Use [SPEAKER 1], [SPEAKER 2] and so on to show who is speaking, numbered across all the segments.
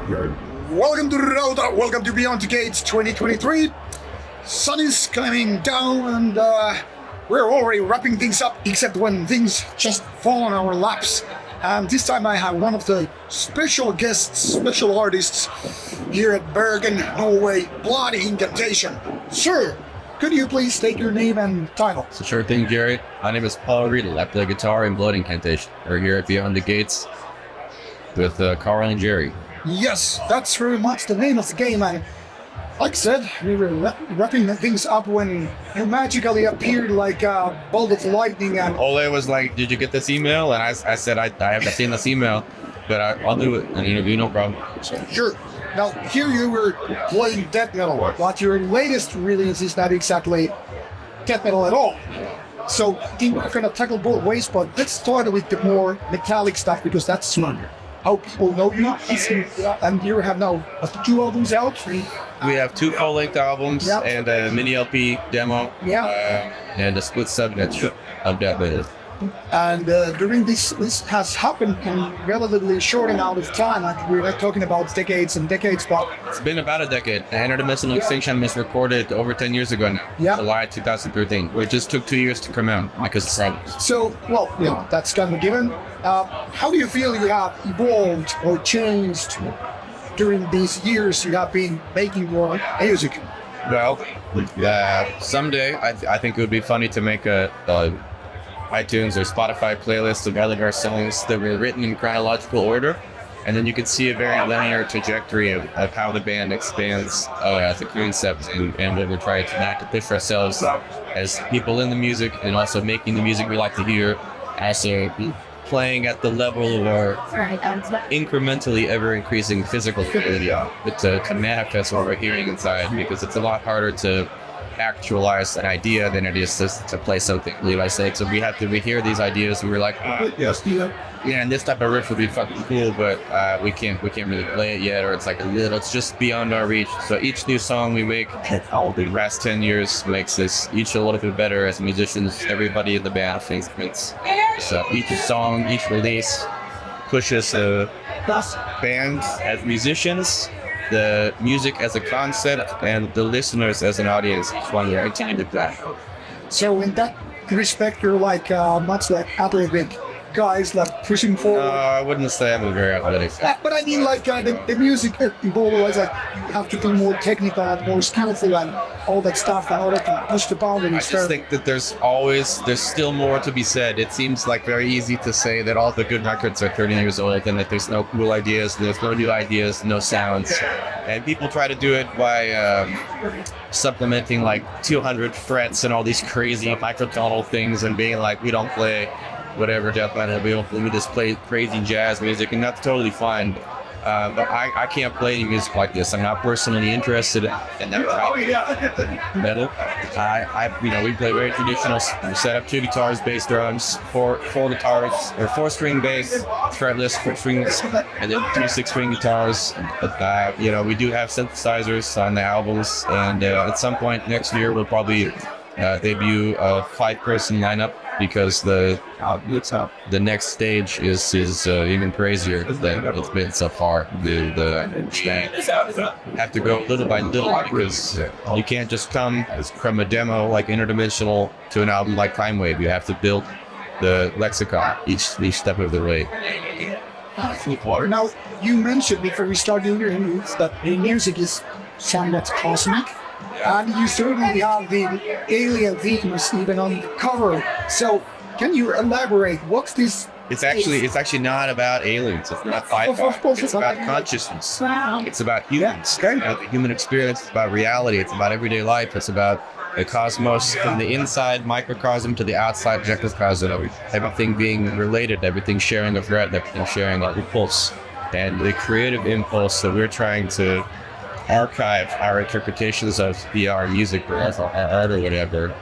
[SPEAKER 1] Welcome to Rauta, welcome to Beyond the Gates 2023. Sun is coming down and we're already wrapping things up, except when things just fall on our laps. And this time I have one of the special guests, special artists here at Bergen, Norway, Bloody Incantation. Sir, could you please state your name and title?
[SPEAKER 2] So sure thing, Jerry. My name is Paul Riedel. I play guitar in Blood Incantation. We're here at Beyond the Gates with Carl and Jerry.
[SPEAKER 1] Yes, that's very much the name of the game. And like I said, we were wrapping things up when you magically appeared like a bolt of lightning. And
[SPEAKER 2] Ole was like, "Did you get this email?" And I said, "I haven't seen this email, but I'll do it." And you no problem.
[SPEAKER 1] Sure. Now, here you were playing death metal, but your latest release is not exactly death metal at all. So I think we're gonna tackle both ways, but let's start with the more metallic stuff because that's how people know you. And you have now 2 albums out.
[SPEAKER 2] We have 2 full-length albums and a mini LP demo and a split subnet of death metal.
[SPEAKER 1] And during this has happened in relatively short amount of time. Like we're not talking about decades and decades, but
[SPEAKER 2] it's been about a decade. Interdimensional Extinction was recorded over 10 years ago now, July 2013. It just took 2 years to come out because of problems.
[SPEAKER 1] So, well, that's kind of a given. How do you feel you have evolved or changed during these years you have been making your music?
[SPEAKER 2] Well, someday I think it would be funny to make a iTunes or Spotify playlist of all of our songs that were written in chronological order, and then you could see a very linear trajectory of how the band expands as a concept and what we're trying to accomplish ourselves as people in the music and also making the music we like to hear as a playing at the level of our incrementally ever increasing physical ability to manifest what we're hearing inside, because it's a lot harder to actualize an idea than it is to play something. I say, so we hear these ideas and we're like, and this type of riff would be fucking cool, but we can't really play it yet, or it's like it's just beyond our reach. So each new song we make the last 10 years makes this each a little bit better as musicians. Everybody in the band thinks it's so each song, each release pushes the band as musicians, the music as a concept, and the listeners as an audience.
[SPEAKER 1] So in that respect, you're like much like athletic guys, like pushing forward.
[SPEAKER 2] I wouldn't say I'm very athletic.
[SPEAKER 1] But I mean, like the music involved was like you have to be more technical and more skillful and all that stuff in order to push the boundaries.
[SPEAKER 2] I just think that there's still more to be said. It seems like very easy to say that all the good records are 30 years old and that there's no cool ideas, there's no new ideas, no sounds. And people try to do it by supplementing like 200 frets and all these crazy microtonal things and being like, we don't play whatever death metal, we just play crazy jazz music, and that's totally fine. But I can't play any music like this. I'm not personally interested in that type of metal. We play very traditional. We set up 2 guitars, bass drums, 4 guitars, or 4-string bass, fretless, 4 strings, and then 2 6-string guitars. We do have synthesizers on the albums, and at some point next year we'll probably debut a 5-person lineup, because the next stage is even crazier than it's been so far. The have to go little by little, because you can't just come from a demo like Interdimensional to an album like Time Wave. You have to build the lexicon each step of the way.
[SPEAKER 1] Now, you mentioned before we started your interviews that the music is somewhat cosmic. And you certainly have the alien themes even on the cover. So, can you elaborate? What's this?
[SPEAKER 2] It's actually not about aliens. It's not sci-fi. It's about consciousness. It's about humans. The human experience. It's about reality. It's about everyday life. It's about the cosmos from the inside microcosm to the outside microcosm. Everything being related. Everything sharing a thread. Everything sharing an impulse. And the creative impulse that we're trying to archive our interpretations of VR music or art or whatever.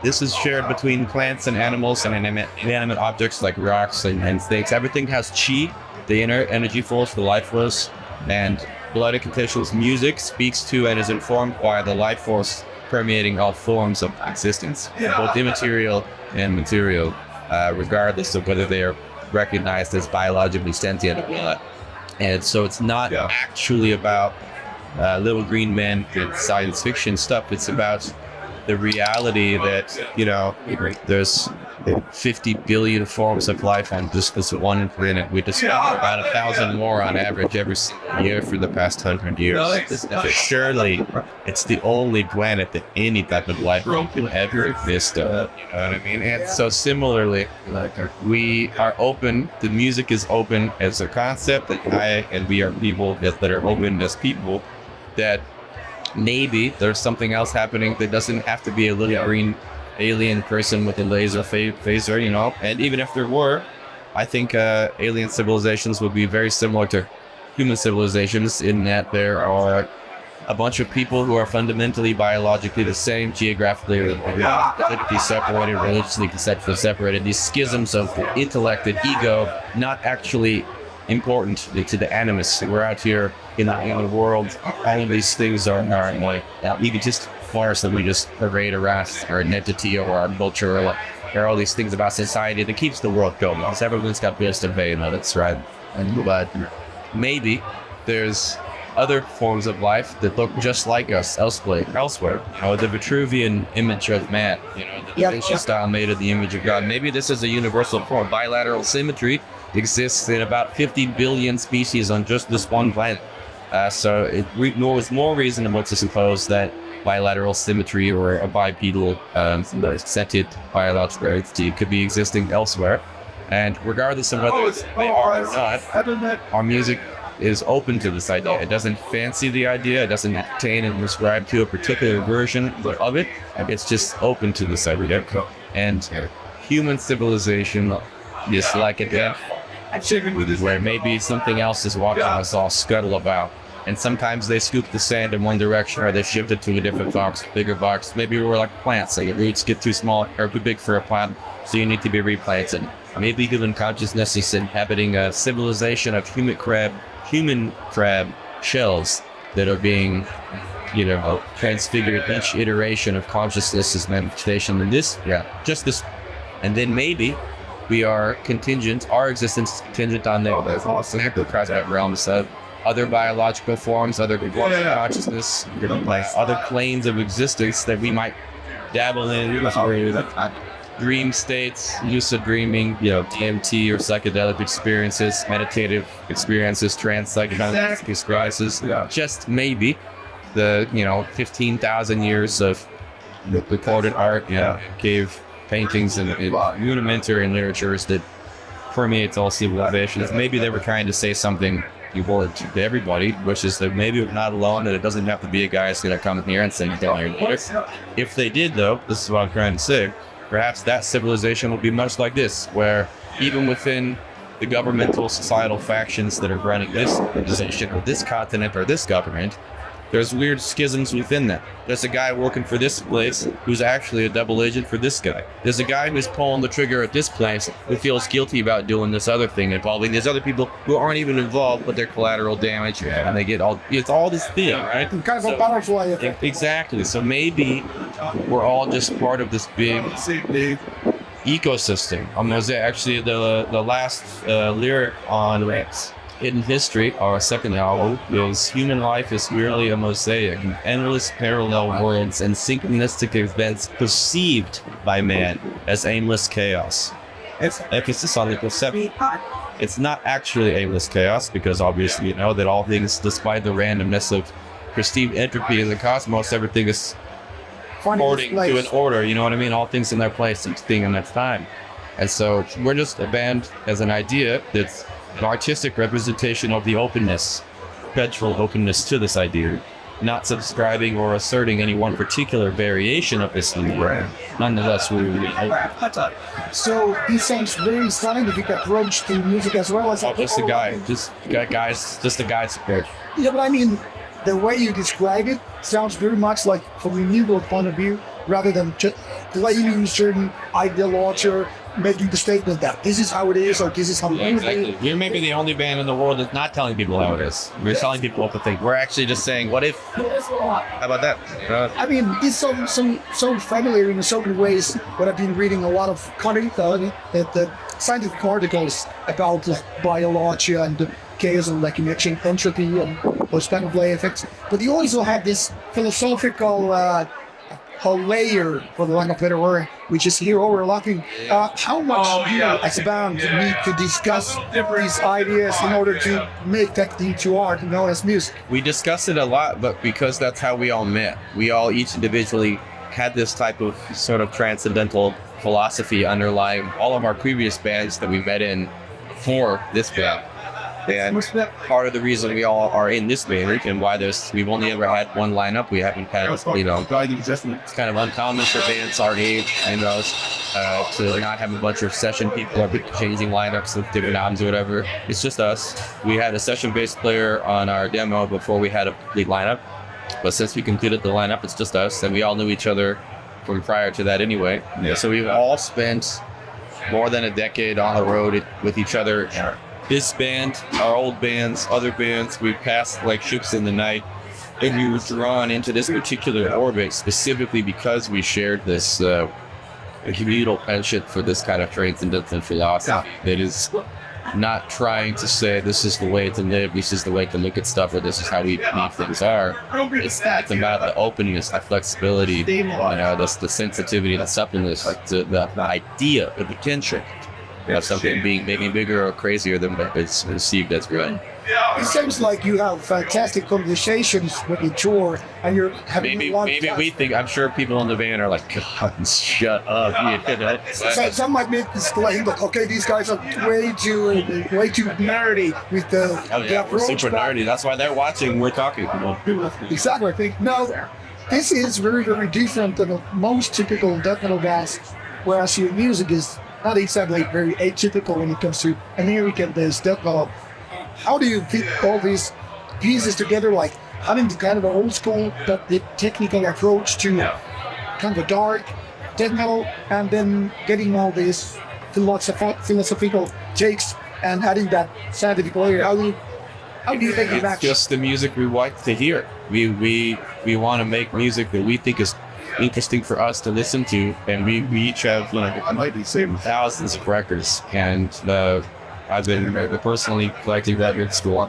[SPEAKER 2] This is shared between plants and animals and inanimate objects like rocks and things. Everything has chi, the inner energy force, the life force, and Blood Incantation's music speaks to and is informed by the life force permeating all forms of existence, both immaterial and material, regardless of whether they are recognized as biologically sentient or not. And so it's not actually about little green men and science fiction stuff. It's about the reality that, you know, there's 50 billion forms of life on just this one planet. We discover about 1,000 more on average every single year for the past 100 years. Surely it's the only planet that any type of life can ever exist on. You know what I mean? And so similarly, we are open, the music is open as a concept, and we are people that are open as people, that maybe there's something else happening that doesn't have to be a little green alien person with a laser phaser, you know. And even if there were, I think alien civilizations would be very similar to human civilizations in that there are a bunch of people who are fundamentally biologically the same, geographically politically separated, religiously conceptually separated. These schisms of intellect and ego, not actually important to the animus. We're out here in the world. All of these things are like just force that we just parade around our identity or our culture, or like there are all these things about society that keeps the world going. Because everyone's got bills to pay, that's right. But maybe there's other forms of life that look just like us elsewhere. You know, the Vitruvian image of man, you know, the Da Vinci style made of the image of God. Maybe this is a universal form. Bilateral symmetry exists in about 50 billion species on just this one planet. So it was more reasonable to suppose that bilateral symmetry or a bipedal sentient biological entity could be existing elsewhere. And regardless of whether they are or not, our music is open to this idea. It doesn't fancy the idea. It doesn't attain and prescribe to a particular version of it. It's just open to this idea. And human civilization is like a death, where maybe something else is watching us all scuttle about. And sometimes they scoop the sand in one direction, or they shift it to a different box, bigger box. Maybe we're like plants, like your roots get too small or too big for a plant, so you need to be replanted. Maybe human consciousness is inhabiting a civilization of human crab shells that are being, you know, transfigured. Each iteration of consciousness is manifestation in this, just this. And then maybe we are contingent, our existence is contingent on the cosmic realms of other biological forms, other forms of consciousness, other planes of existence that we might dabble in, dream states, lucid dreaming, you know, DMT or psychedelic experiences, meditative experiences, trans-psychedelic experiences. Just maybe the, 15,000 years of recorded art, cave paintings and rudimentary literatures that permeates all civilizations. Maybe they were trying to say something important to everybody, which is that maybe we're not alone, that it doesn't have to be a guy who's going to come here and sing down your lyrics. If they did, though, this is what I'm trying to say, perhaps that civilization will be much like this, where even within the governmental societal factions that are running this organization or this continent or this government, there's weird schisms within that. There's a guy working for this place who's actually a double agent for this guy. There's a guy who's pulling the trigger at this place who feels guilty about doing this other thing involving these other people who aren't even involved, but they're collateral damage, and they get it's all this thing, right?
[SPEAKER 1] Kind of a butterfly effect.
[SPEAKER 2] Exactly. So maybe we're all just part of this big ecosystem. Actually, the last lyric on Hidden History, our second album, is human life is merely a mosaic, endless parallel worlds and synchronistic events perceived by man as aimless chaos. Emphasis on the perception. It's not actually aimless chaos, because obviously you know that all things, despite the randomness of perceived entropy in the cosmos, everything is according to an order, you know what I mean? All things in their place, each thing in their time. And so we're just a band as an idea that's an artistic representation of the openness, perpetual openness to this idea, not subscribing or asserting any one particular variation of this idea. Nonetheless, we
[SPEAKER 1] So this sounds very scientific approach to music as well as
[SPEAKER 2] just a guy's approach.
[SPEAKER 1] Yeah, but I mean, the way you describe it sounds very much like from a legal point of view, rather than just claiming certain ideology or making the statement that this is how it is or this is how it is.
[SPEAKER 2] Exactly. We're maybe the only band in the world that's not telling people how it is. We're telling people what to think. We're actually just saying, what if? How about that?
[SPEAKER 1] I mean, it's so familiar in so many ways. What I've been reading a lot of the scientific articles about biology and the chaos and like entropy and those kind of layer effects. But you also have this philosophical whole layer, for the lack of a better word, which is here overlapping. How much you as a band need to discuss these ideas in order to make that into art known as music?
[SPEAKER 2] We discussed it a lot, but because that's how we all met. We all each individually had this type of sort of transcendental philosophy underlying all of our previous bands that we met in for this band. And part of the reason we all are in this band and why we've only ever had one lineup. We haven't had, it's kind of uncommon for bands our age, to not have a bunch of session people or changing lineups with different albums or whatever. It's just us. We had a session bass player on our demo before we had a complete lineup. But since we completed the lineup, it's just us, and we all knew each other from prior to that anyway. Yeah. So we've all spent more than a decade on the road with each other. This band, our old bands, other bands, we passed like ships in the night, and we were drawn into this particular orbit specifically because we shared this communal penchant for this kind of transcendental philosophy that is not trying to say this is the way to live, this is the way to look at stuff, or this is how we believe things are. It's about the openness, the flexibility, the sensitivity, the suppleness, the idea, the potential. Something being maybe bigger or crazier than it's perceived as good.
[SPEAKER 1] It seems like you have fantastic conversations when you tour, and you're having
[SPEAKER 2] maybe we think. I'm sure people in the van are like, God, shut up.
[SPEAKER 1] So some might make this claim, but okay, these guys are way too nerdy with the.
[SPEAKER 2] We're super nerdy. That's why they're watching. We're talking.
[SPEAKER 1] Exactly. I think no, this is very very different than the most typical death metal bands, whereas your music is not exactly very atypical when it comes to American-based death metal. How do you fit all these pieces together, like having the kind of old school but the technical approach to kind of a dark death metal, and then getting all these philosophical takes and adding that scientific layer? How do you think of that?
[SPEAKER 2] It's just the music we like to hear. We want to make music that we think is interesting for us to listen to, and we each have thousands of records, and I've been personally collecting records for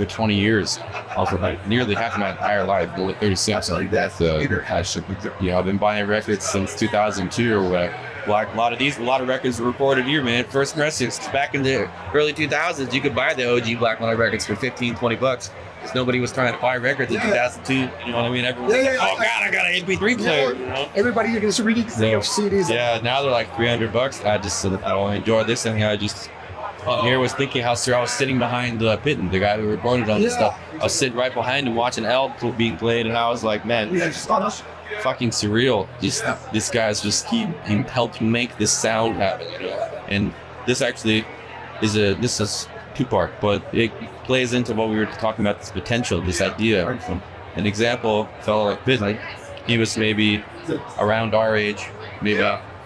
[SPEAKER 2] 20 years, also nearly half my entire life, 36. I've been buying records since 2002 or whatever. Like a lot of records were recorded here, man. First pressings back in the early 2000s, you could buy the OG Black Metal records for $15-20. Nobody was trying to buy records in 2002. You know what I mean? Everyone, oh God, I got an MP3 player.
[SPEAKER 1] Everybody is reading CDs.
[SPEAKER 2] Yeah, now they're like $300. I don't enjoy this, and I just here was thinking how I was sitting behind Pitten, the guy who recorded all this stuff. I was sitting right behind him watching L being played, and I was like, man, fucking surreal. This guy's just he helped make this sound happen. And this actually is two-part, but it plays into what we were talking about, this potential, this idea. An example, a fellow like Pitten, he was maybe around our age, maybe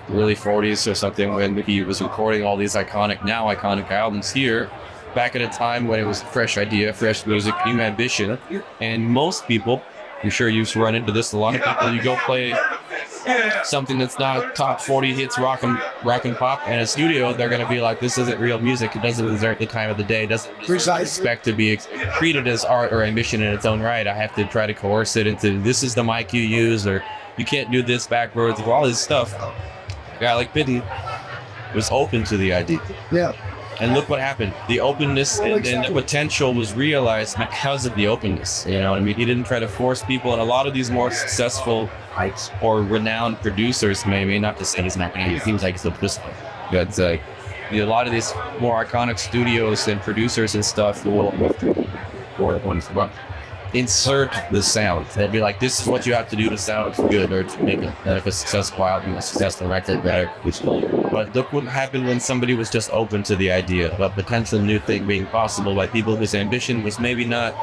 [SPEAKER 2] early 40s or something, when he was recording all these iconic albums here, back at a time when it was a fresh idea, fresh music, new ambition. And most people, I'm sure you've run into this, a lot of people, you go play something that's not top 40 hits rock and pop in a studio, they're going to be like, this isn't real music, it doesn't deserve the time of the day, it doesn't expect to be treated as art or ambition in its own right. I have to try to coerce it into, this is the mic you use, or you can't do this backwards, or all this stuff. A guy like Pitten was open to the idea.
[SPEAKER 1] Yeah.
[SPEAKER 2] And look what happened. The openness and the potential was realized because of the openness. You know what I mean? He didn't try to force people. And a lot of these more successful or renowned producers, maybe, not to say he's not going to, it seems like it's but a lot of these more iconic studios and producers and stuff will insert the sound. They'd be like, this is what you have to do to sound good, or to make a successful album, a successful record better. But look what happened when somebody was just open to the idea of a potential new thing being possible by people whose ambition was maybe not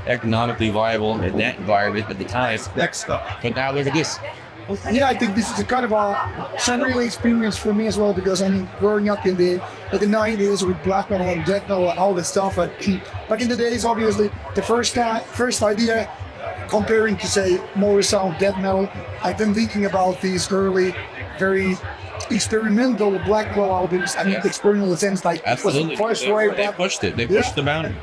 [SPEAKER 2] economically viable in that environment at the time. But now look at this.
[SPEAKER 1] yeah, I think this is a kind of a surreal experience for me as well, because I mean, growing up in the 90s with black metal and death metal and all this stuff, back in the days, obviously, the first idea comparing to say more sound death metal, I've been thinking about these early, very experimental black metal albums. I mean, experimental in the sense like
[SPEAKER 2] Absolutely.
[SPEAKER 1] it was the first wave.
[SPEAKER 2] They pushed it. They pushed the boundary.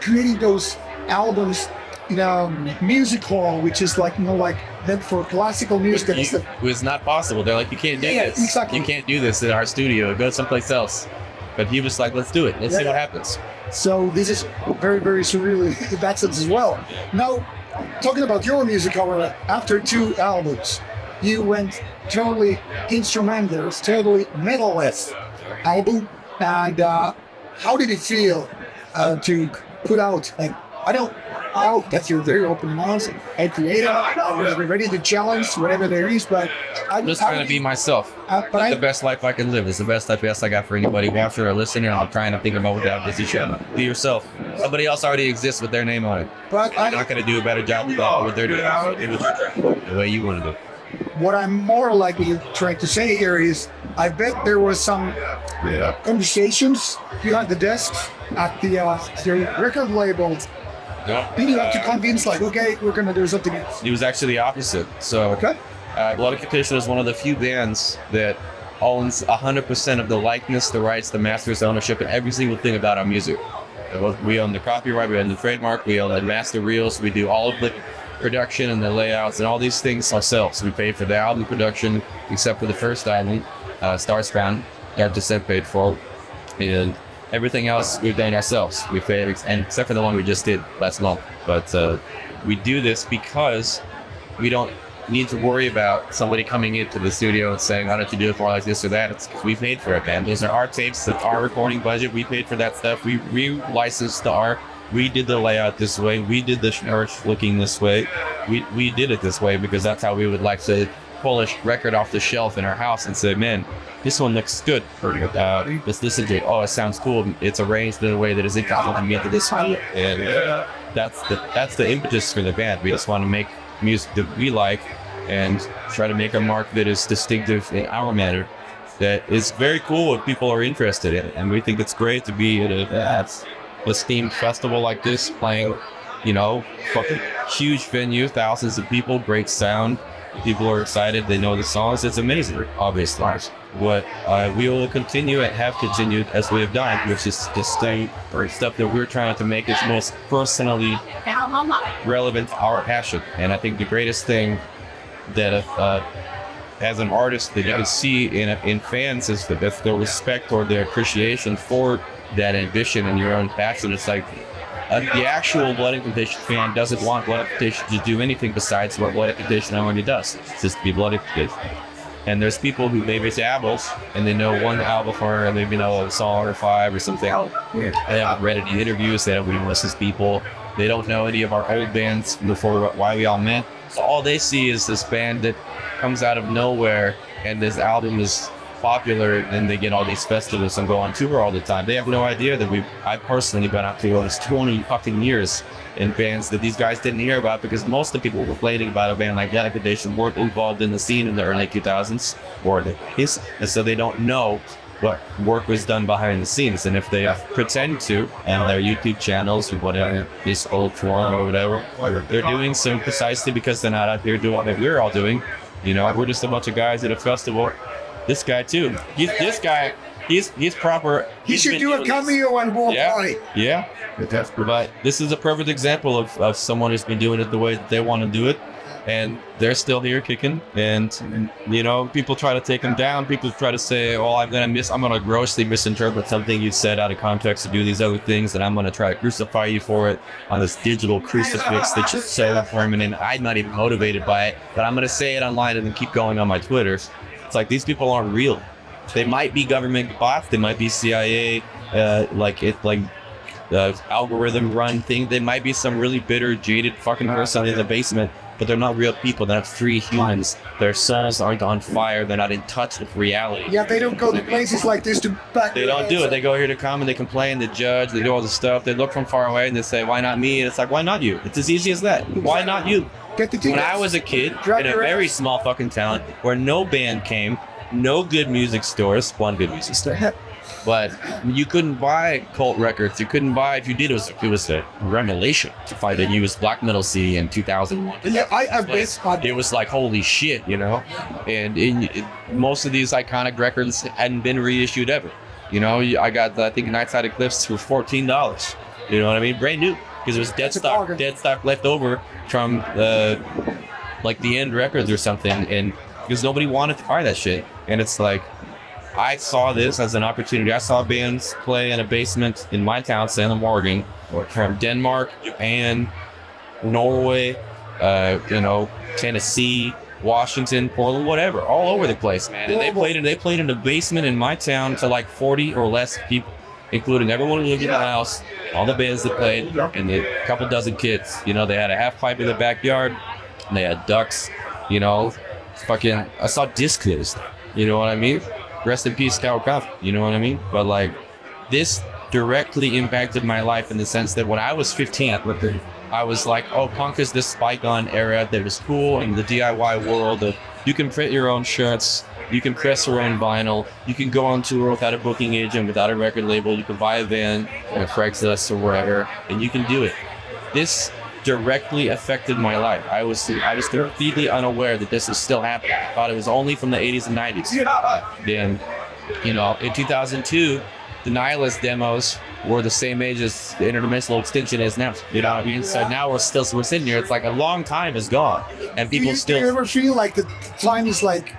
[SPEAKER 1] Creating those albums in a music hall, which is like, like meant for classical music.
[SPEAKER 2] It was not possible. They're like, you can't do this.
[SPEAKER 1] Exactly.
[SPEAKER 2] You can't do this in our studio. Go someplace else. But he was like, let's do it. Let's see what happens.
[SPEAKER 1] So this is very, very surreal in that sense as well. Now, talking about your music, however, after 2 albums, you went totally instrumental, totally metal-less album. And how did it feel to put out? Like, I don't know that you're very open-minded and creative. We're ready to challenge whatever there is, but
[SPEAKER 2] I'm just trying to be myself. The best life I can live is the best life I got for anybody watching or listening. I'm trying to think about what that is. You should be yourself. Somebody else already exists with their name on it.
[SPEAKER 1] But
[SPEAKER 2] I'm not going to do a better job of what they're doing. The way you want to do it.
[SPEAKER 1] What I'm more likely trying to say here is, I bet there was some conversations behind the desks at the record label.
[SPEAKER 2] No.
[SPEAKER 1] Then you have to convince, like, okay, we're going to do something else.
[SPEAKER 2] It was actually the opposite. So, Incantation is one of the few bands that owns 100% of the likeness, the rights, the master's ownership, and every single thing about our music. We own the copyright, we own the trademark, we own the master reels, we do all of the production and the layouts and all these things ourselves. We paid for the album production, except for the first album, Starspan, got % paid for, and everything else we've done ourselves. We paid, and except for the one we just did last month. But we do this because we don't need to worry about somebody coming into the studio and saying, why don't you do it more like this or that? It's because we paid for it, man. Those are our tapes, that's our recording budget. We paid for that stuff. We licensed the art. We did the layout this way. We did the merch looking this way. We did it this way because that's how we would like to pull a record off the shelf in our house and say, man, this one looks good. Let's listen to it. Oh, it sounds cool. It's arranged in a way that is complementary to this one. And that's the impetus for the band. We just want to make music that we like and try to make a mark that is distinctive in our manner, that is very cool if people are interested in it. And we think it's great to be at a esteemed festival like this, playing, fucking huge venue, thousands of people, great sound. People are excited. They know the songs. It's amazing, obviously. What we will continue and have continued as we have done, which is to stay stuff that we're trying to make is most personally relevant to our passion. And I think the greatest thing that as an artist that you can see in fans is the respect or their appreciation for that ambition and your own passion. It's like the actual Blood Incantation fan doesn't want Blood Incantation to do anything besides what Blood Incantation already does. It's just to be Blood Incantation. And there's people who maybe dabbles and they know one album or maybe know a song or 5 or something. They haven't read any interviews. They haven't even listened to people. They don't know any of our old bands before Why We All Met. So all they see is this band that comes out of nowhere and this album is popular, and they get all these festivals and go on tour all the time. They have no idea that I've personally been out to almost 20 fucking years in bands that these guys didn't hear about, because most of the people complaining about a band like that Incantation weren't involved in the scene in the early 2000s, and so they don't know what work was done behind the scenes. And if they pretend to, and their YouTube channels or whatever, this old forum or whatever, they're doing so precisely because they're not out there doing what we're all doing. We're just a bunch of guys at a festival. This guy too. He's proper.
[SPEAKER 1] He should do a cameo and walk by.
[SPEAKER 2] Yeah. But this is a perfect example of someone who's been doing it the way that they want to do it, and they're still here kicking. And people try to take them down. People try to say, "Oh, I'm gonna grossly misinterpret something you said out of context to do these other things, and I'm gonna try to crucify you for it on this digital crucifix that's just so permanent. I'm not even motivated by it, but I'm gonna say it online and then keep going on my Twitter." It's like, these people aren't real. They might be government bots. They might be CIA, algorithm run thing. They might be some really bitter, jaded fucking person in the basement, but they're not real people. They're not free humans. Their souls aren't on fire. They're not in touch with reality.
[SPEAKER 1] Yeah, they don't go to places like this to back.
[SPEAKER 2] They don't do it. They go here to come and they complain, they judge, they do all this stuff. They look from far away and they say, why not me? And it's like, why not you? It's as easy as that. Why not you?
[SPEAKER 1] get the tickets.
[SPEAKER 3] When I was a kid
[SPEAKER 1] Drop
[SPEAKER 3] in a
[SPEAKER 1] your ass.
[SPEAKER 3] very small fucking town where no band came, no good music stores, one good music store, but you couldn't buy cult records. You couldn't buy, if you did, it was a revelation to find a used black metal CD in 2001.
[SPEAKER 1] Yeah, I bet.
[SPEAKER 3] It was like, holy shit, you know? And most of these iconic records hadn't been reissued ever. You know, I got, I think, Nightside Eclipse for $14. You know what I mean? Brand new. Because it was dead stock left over from like the End Records or something. And because nobody wanted to buy that shit. And it's like, I saw this as an opportunity. I saw bands play in a basement in my town, Salem, Oregon, from Denmark, Japan, Norway, you know, Tennessee, Washington, Portland, whatever, all over the place, man. And they played in a basement in my town to like 40 or less people, including everyone who lived in the house, all the bands that played, and a couple dozen kids. You know, they had a half pipe in the backyard, and they had ducks, you know, fucking, I saw disc kids, you know what I mean? Rest in peace, Cow Coffee, you know what I mean? But like, this directly impacted my life in the sense that when I was 15, I was like, oh, punk is this bygone era that was cool in the DIY world of you can print your own shirts, you can press your own vinyl, you can go on tour without a booking agent, without a record label, you can buy a van on Craigslist or wherever, and you can do it. This directly affected my life. I was completely unaware that this was still happening. I thought it was only from the 80s and 90s. Then, you know, in 2002, the Nihilist demos were the same age as the Interdimensional Extinction is now. You know what I mean? So now we're sitting here. It's like a long time is gone, and people
[SPEAKER 1] do
[SPEAKER 3] still.
[SPEAKER 1] you ever feel like the time is like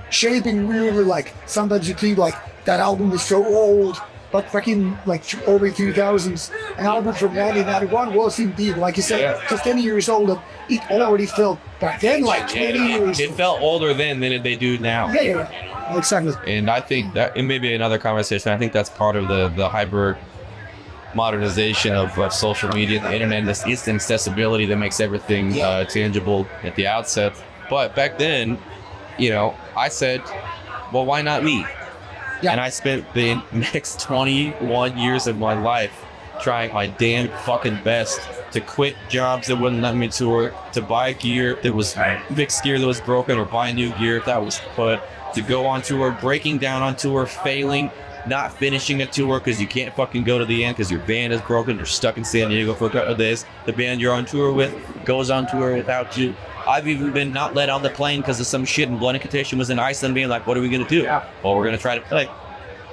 [SPEAKER 1] shaping really, like sometimes you think like that album is so old, but fucking like early 2000s, an album from 1991 was indeed, like you said, just 10 years old, and it already felt back then like 20 years.
[SPEAKER 3] It felt older then than they do now.
[SPEAKER 1] Yeah, exactly.
[SPEAKER 3] And I think that it may be another conversation. I think that's part of the hyper modernization of social media, the internet, this instant accessibility that makes everything tangible at the outset. But back then, you know, I said, well, why not me? Yeah. And I spent the next 21 years of my life trying my damn fucking best to quit jobs that wouldn't let me tour, to buy gear that was fixed gear that was broken, or buy new gear that was put, to go on tour, breaking down on tour, failing, not finishing a tour because you can't fucking go to the end because your band is broken, you're stuck in San Diego for a couple of days. The band you're on tour with goes on tour without you. I've even been not let on the plane because of some shit, and Blood Incantation was in Iceland being like, what are we going to do? Yeah. Well, we're going to try to play.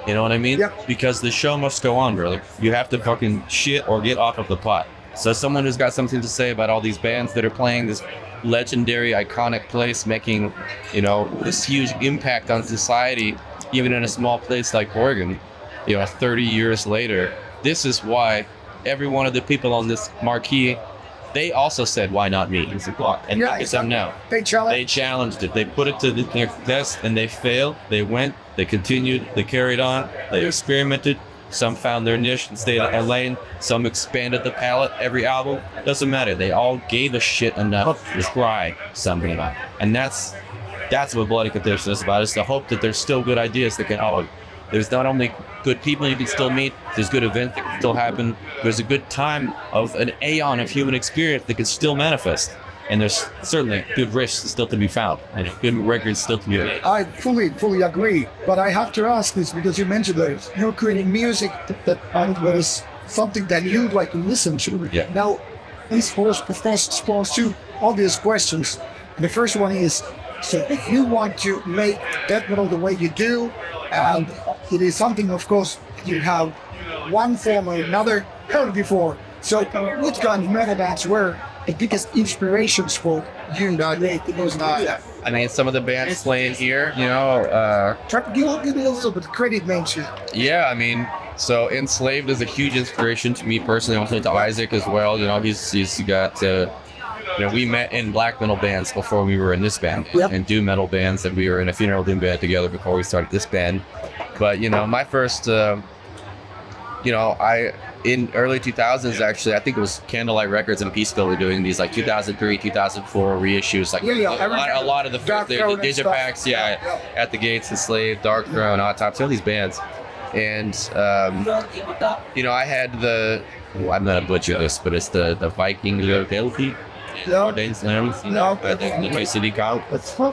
[SPEAKER 3] You know what I mean? Yep. Because the show must go on, brother. You have to fucking shit or get off of the pot. So someone who's got something to say about all these bands that are playing this legendary, iconic place, making, you know, this huge impact on society, even in a small place like Oregon, you know, 30 years later, this is why every one of the people on this marquee, they also said, why not me? And it's them now. They challenged it. They put it to their test, and they failed. They went, they continued, they carried on, they experimented. Some found their niche and stayed in a lane. Some expanded the palette. Every album, doesn't matter. They all gave a shit enough to try something about it. And that's what Blood Incantation is about. It's the hope that there's still good ideas that can happen. There's not only good people you can still meet, there's good events that can still happen. There's a good time of an aeon of human experience that can still manifest. And there's certainly good risks still to be found and good records still to be made.
[SPEAKER 1] I fully agree. But I have to ask this because you mentioned that you're creating music that was something that you'd like to listen to.
[SPEAKER 3] Yeah.
[SPEAKER 1] Now, this responds to obvious questions. The first one is, so if you want to make death metal the way you do, and it is something, of course, you have one form or another heard before. So what kind of metal bands were the biggest inspirations for you?
[SPEAKER 2] I mean, some of the bands playing here, you know.
[SPEAKER 1] Try to give me a little bit of credit, man.
[SPEAKER 2] Yeah, I mean, so Enslaved is a huge inspiration to me personally, also to Isaac as well. You know, he's got, you know, we met in black metal bands before we were in this band, and doom metal bands, and we were in a funeral doom band together before we started this band. But, you know, my first, you know, in early 2000s, actually, I think it was Candlelight Records and Peaceville were doing these like 2003, 2004 reissues, like a lot of the Digipacks, At the Gates, Enslaved, Dark Throne, Autopsy, all these bands. And, you know, I had I'm going to butcher this, but it's the Viking Loyalty.
[SPEAKER 1] No.
[SPEAKER 3] Days Slams,
[SPEAKER 1] No.
[SPEAKER 3] at the Toy City Con,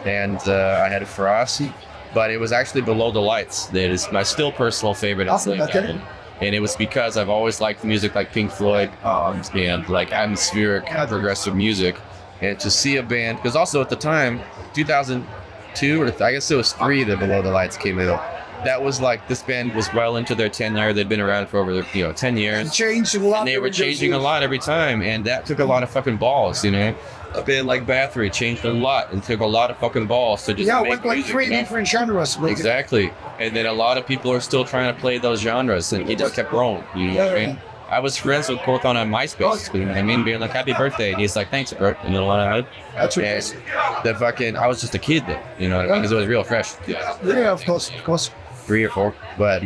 [SPEAKER 3] and I had it for us. But it was actually Below the Lights. That is my still personal favorite.
[SPEAKER 1] Awesome, okay.
[SPEAKER 3] album. And it was because I've always liked music like Pink Floyd and like atmospheric progressive music. And to see a band, because also at the time, 2002 or I guess it was 3 that Below the Lights came out. That was like, this band was well into their tenure. They'd been around for over 10 years.
[SPEAKER 1] Changed a lot.
[SPEAKER 3] And they were changing a lot every time, and that took a lot of fucking balls, you know. A band like Bathory changed a lot and took a lot of fucking balls to just
[SPEAKER 1] Yeah,
[SPEAKER 3] make
[SPEAKER 1] went like
[SPEAKER 3] music,
[SPEAKER 1] 3
[SPEAKER 3] you know?
[SPEAKER 1] different genres.
[SPEAKER 3] Exactly. And then a lot of people are still trying to play those genres, and it just kept growing, you know what I mean? I was friends with Korthon on MySpace, you know what I mean? Being like, happy birthday. And he's like, thanks, Bert. You know what I mean?
[SPEAKER 1] That's what
[SPEAKER 3] And the fucking, I was just a kid then, you know what I mean? Because it was real fresh.
[SPEAKER 1] Yeah, of course.
[SPEAKER 3] 3 or 4, but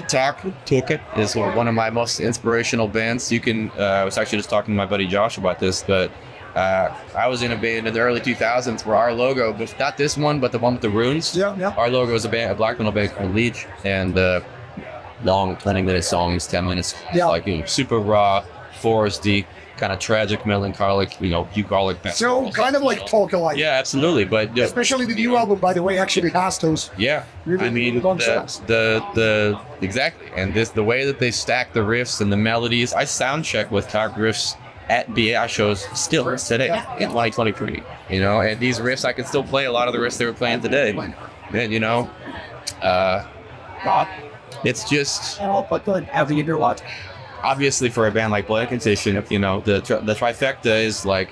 [SPEAKER 3] Talk Took It is one of my most inspirational bands. You can, I was actually just talking to my buddy Josh about this, but I was in a band in the early 2000s where our logo, but not this one, but the one with the runes.
[SPEAKER 1] Yeah.
[SPEAKER 3] Our logo was a black metal band called Leech, and long 20-minute songs, 10 minutes,
[SPEAKER 1] Yeah.
[SPEAKER 3] like super raw, foresty, kind of tragic, melancholic, bucolic.
[SPEAKER 1] So kind of like folk-alike.
[SPEAKER 3] Yeah, absolutely, but
[SPEAKER 1] Especially the new album, by the way, actually has those.
[SPEAKER 3] yeah,
[SPEAKER 1] Really
[SPEAKER 3] I mean,
[SPEAKER 1] long songs.
[SPEAKER 3] the exactly, and the way that they stack the riffs and the melodies. I sound check with Talk riffs at BI shows still today in 2023, and these riffs I can still play a lot of the riffs they were playing today, and it's just obviously for a band like Incantation, the trifecta is like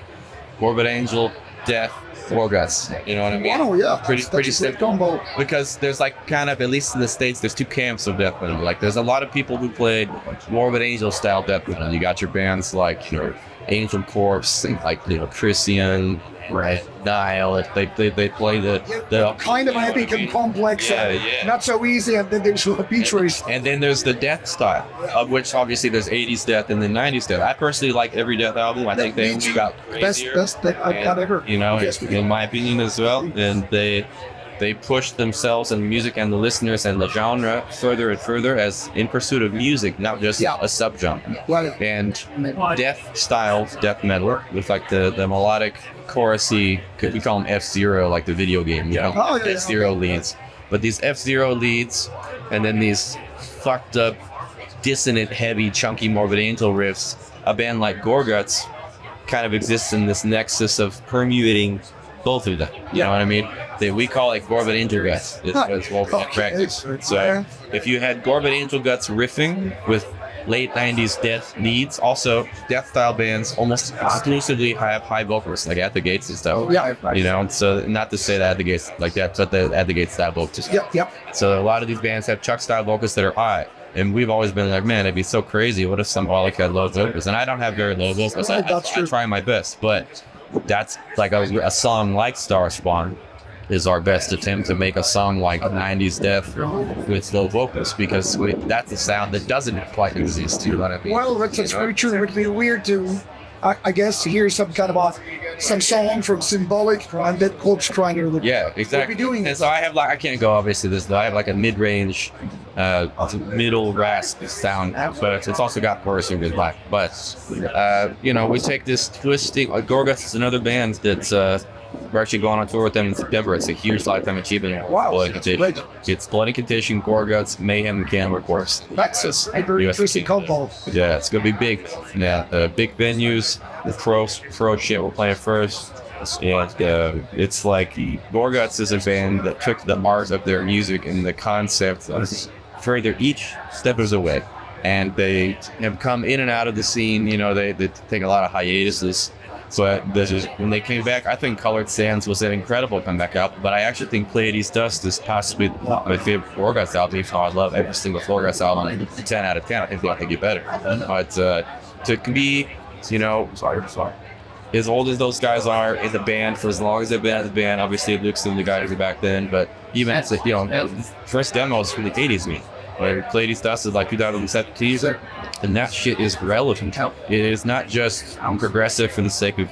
[SPEAKER 3] Morbid Angel, Death, Gorguts. You know what I mean?
[SPEAKER 1] Oh yeah,
[SPEAKER 3] Pretty
[SPEAKER 1] that's a great
[SPEAKER 3] simple.
[SPEAKER 1] combo.
[SPEAKER 3] Because there's like kind of, at least in the States, there's 2 camps of death metal. Like there's a lot of people who played Morbid Angel style death metal. You got your bands like Angel Corpse, and like Christian, right? Nile. They play the
[SPEAKER 1] Kind of epic and complex.
[SPEAKER 3] Yeah.
[SPEAKER 1] Not so easy, and then there's the beach race.
[SPEAKER 3] and then there's the death style, of which obviously there's 80s death and then 90s death. I personally like every death album. I think they got crazier.
[SPEAKER 1] Best that I've got ever.
[SPEAKER 3] In my opinion as well. And they push themselves and the music and the listeners and the genre further and further as in pursuit of music, not just a subgenre.
[SPEAKER 1] Well,
[SPEAKER 3] And death style death metal with like the melodic chorusy, we call them F-Zero, like the video game,
[SPEAKER 1] Oh, yeah.
[SPEAKER 3] F-Zero leads. But these F-Zero leads and then these fucked up, dissonant, heavy, chunky Morbid Angel riffs, a band like Gorguts kind of exists in this nexus of permeating both of them. You know what I mean? We call it Morbid Angel Guts. It's well practiced. So if you had Morbid Angel Guts riffing with late 90s death leads, also death style bands almost exclusively have high vocalists, like At the Gates and stuff.
[SPEAKER 1] Yeah.
[SPEAKER 3] So not to say that At the Gates like that, but the At the Gates style vocalists.
[SPEAKER 1] Yep.
[SPEAKER 3] So a lot of these bands have Chuck style vocalists that are high. And we've always been like, man, it'd be so crazy. What if some Wallach had low vocals? And I don't have very low vocals. I try my best, but that's like a song like Star Spawn is our best attempt to make a song like 90s Death with low vocals, because that's a sound that doesn't quite exist. You know what I mean?
[SPEAKER 1] Well, that's very true. It would be weird to, I guess, hear some kind of some song from Symbolic and that Corpse Grinder.
[SPEAKER 3] Yeah, exactly.
[SPEAKER 1] We'll be doing
[SPEAKER 3] and so I have I can't go obviously this, but I have like a mid-range, middle rasp sound, but it's also got chorus and good black. But we take this twisting. Gorguts is another band that's we're actually going on tour with them in September. It's a huge lifetime achievement.
[SPEAKER 1] Wow,
[SPEAKER 3] Incantation. It's Incantation, Gorguts, Mayhem, and Cannibal Corpse.
[SPEAKER 1] That's a very interesting combo.
[SPEAKER 3] Yeah, it's gonna be big. Yeah, big venues. The pro shit we're playing first. And it's like Gorguts is a band that took the art of their music and the concept of further each steps away. And they have come in and out of the scene. They take a lot of hiatuses. But when they came back, I think Colored Sands was an incredible comeback album. But I actually think Pleiades Dust is possibly my favorite Gorguts album. Even though I love every single Gorguts album, 10 out of 10. I think they can get better. But to be, as old as those guys are in the band, for as long as they've been in the band, obviously Luke's and the guys back then. But even first demos from the 80s, Pleiades Dust is like 2017. And that shit is relevant. It is not just progressive for the sake of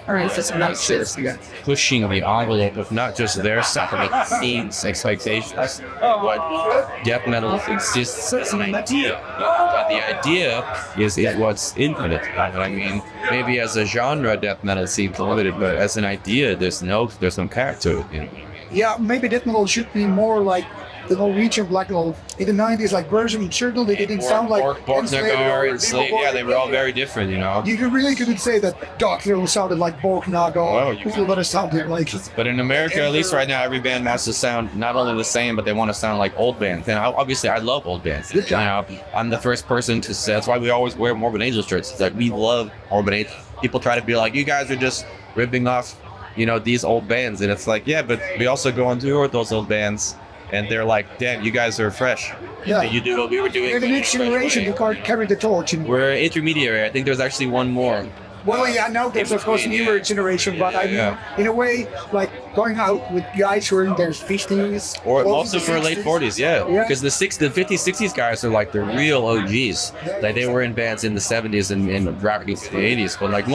[SPEAKER 3] pushing the envelope of not just their separate scenes, expectations, but death metal exists as an idea. And the idea is what's infinite. You know what I mean? Maybe as a genre, death metal seems limited, but as an idea, there's no character to it. You know?
[SPEAKER 1] Yeah, maybe death metal should be more like the Norwegian black metal in the 90s, like Version Circle. They didn't sound like
[SPEAKER 3] Borknagar and Slave. Yeah, they were all very different, you know.
[SPEAKER 1] You really couldn't say that Doctor sounded like Borknagar. People that sounded like.
[SPEAKER 3] But in America, at least right now, every band has to sound not only the same, but they want to sound like old bands. And obviously, I love old bands. You know, I'm the first person to say that's why we always wear Morbid Angel shirts. It's like we love Morbid Angel. People try to be like, you guys are just ripping off, you know, these old bands, and it's like, yeah, but we also go on tour with those old bands. And they're like, damn, you guys are fresh.
[SPEAKER 1] Yeah.
[SPEAKER 3] You do what we were doing.
[SPEAKER 1] We're the next generation who can't carry the torch.
[SPEAKER 3] We're intermediary. I think there's actually one more.
[SPEAKER 1] Well, yeah, now there's of course newer generation, but I mean, in a way, like going out with guys who are in their 50s.
[SPEAKER 3] Or most of them are late 40s, yeah. Because the 50s, 60s guys are like the real OGs. Like they were in bands in the 70s and rapping in the 80s. But like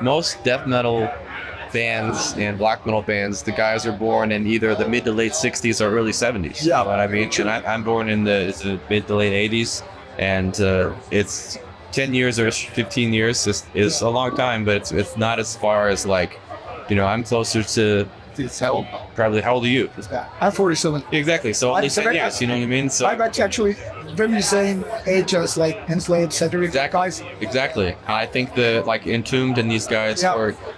[SPEAKER 3] most death metal bands and black metal bands, the guys are born in either the mid to late 60s or early 70s.
[SPEAKER 1] Yeah.
[SPEAKER 3] You know what I mean? And I'm born in the mid to late 80s, and it's 10 years or 15 years is a long time, but it's not as far as like, you know, I'm closer to probably, how old are you?
[SPEAKER 1] I'm 47.
[SPEAKER 3] Exactly. So only 10 years, you know what I mean? So
[SPEAKER 1] I'm actually very the same age as like Enslaved, Cedric guys.
[SPEAKER 3] Exactly. I think the like Entombed and these guys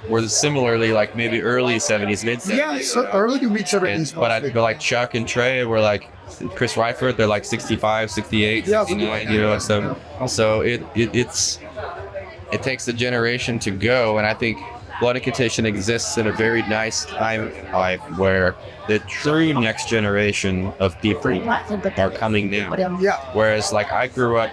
[SPEAKER 3] were similarly like maybe early 70s, mid 70s.
[SPEAKER 1] Yeah, so early to mid 70s.
[SPEAKER 3] But I feel like Chuck and Trey were like Chris Reifert, they're like 65, 68,
[SPEAKER 1] yeah,
[SPEAKER 3] 69, you know, so it takes a generation to go, and I think Blood Incantation exists in a very nice time in life where the true next generation of people are coming now.
[SPEAKER 1] Yeah.
[SPEAKER 3] Whereas like I grew up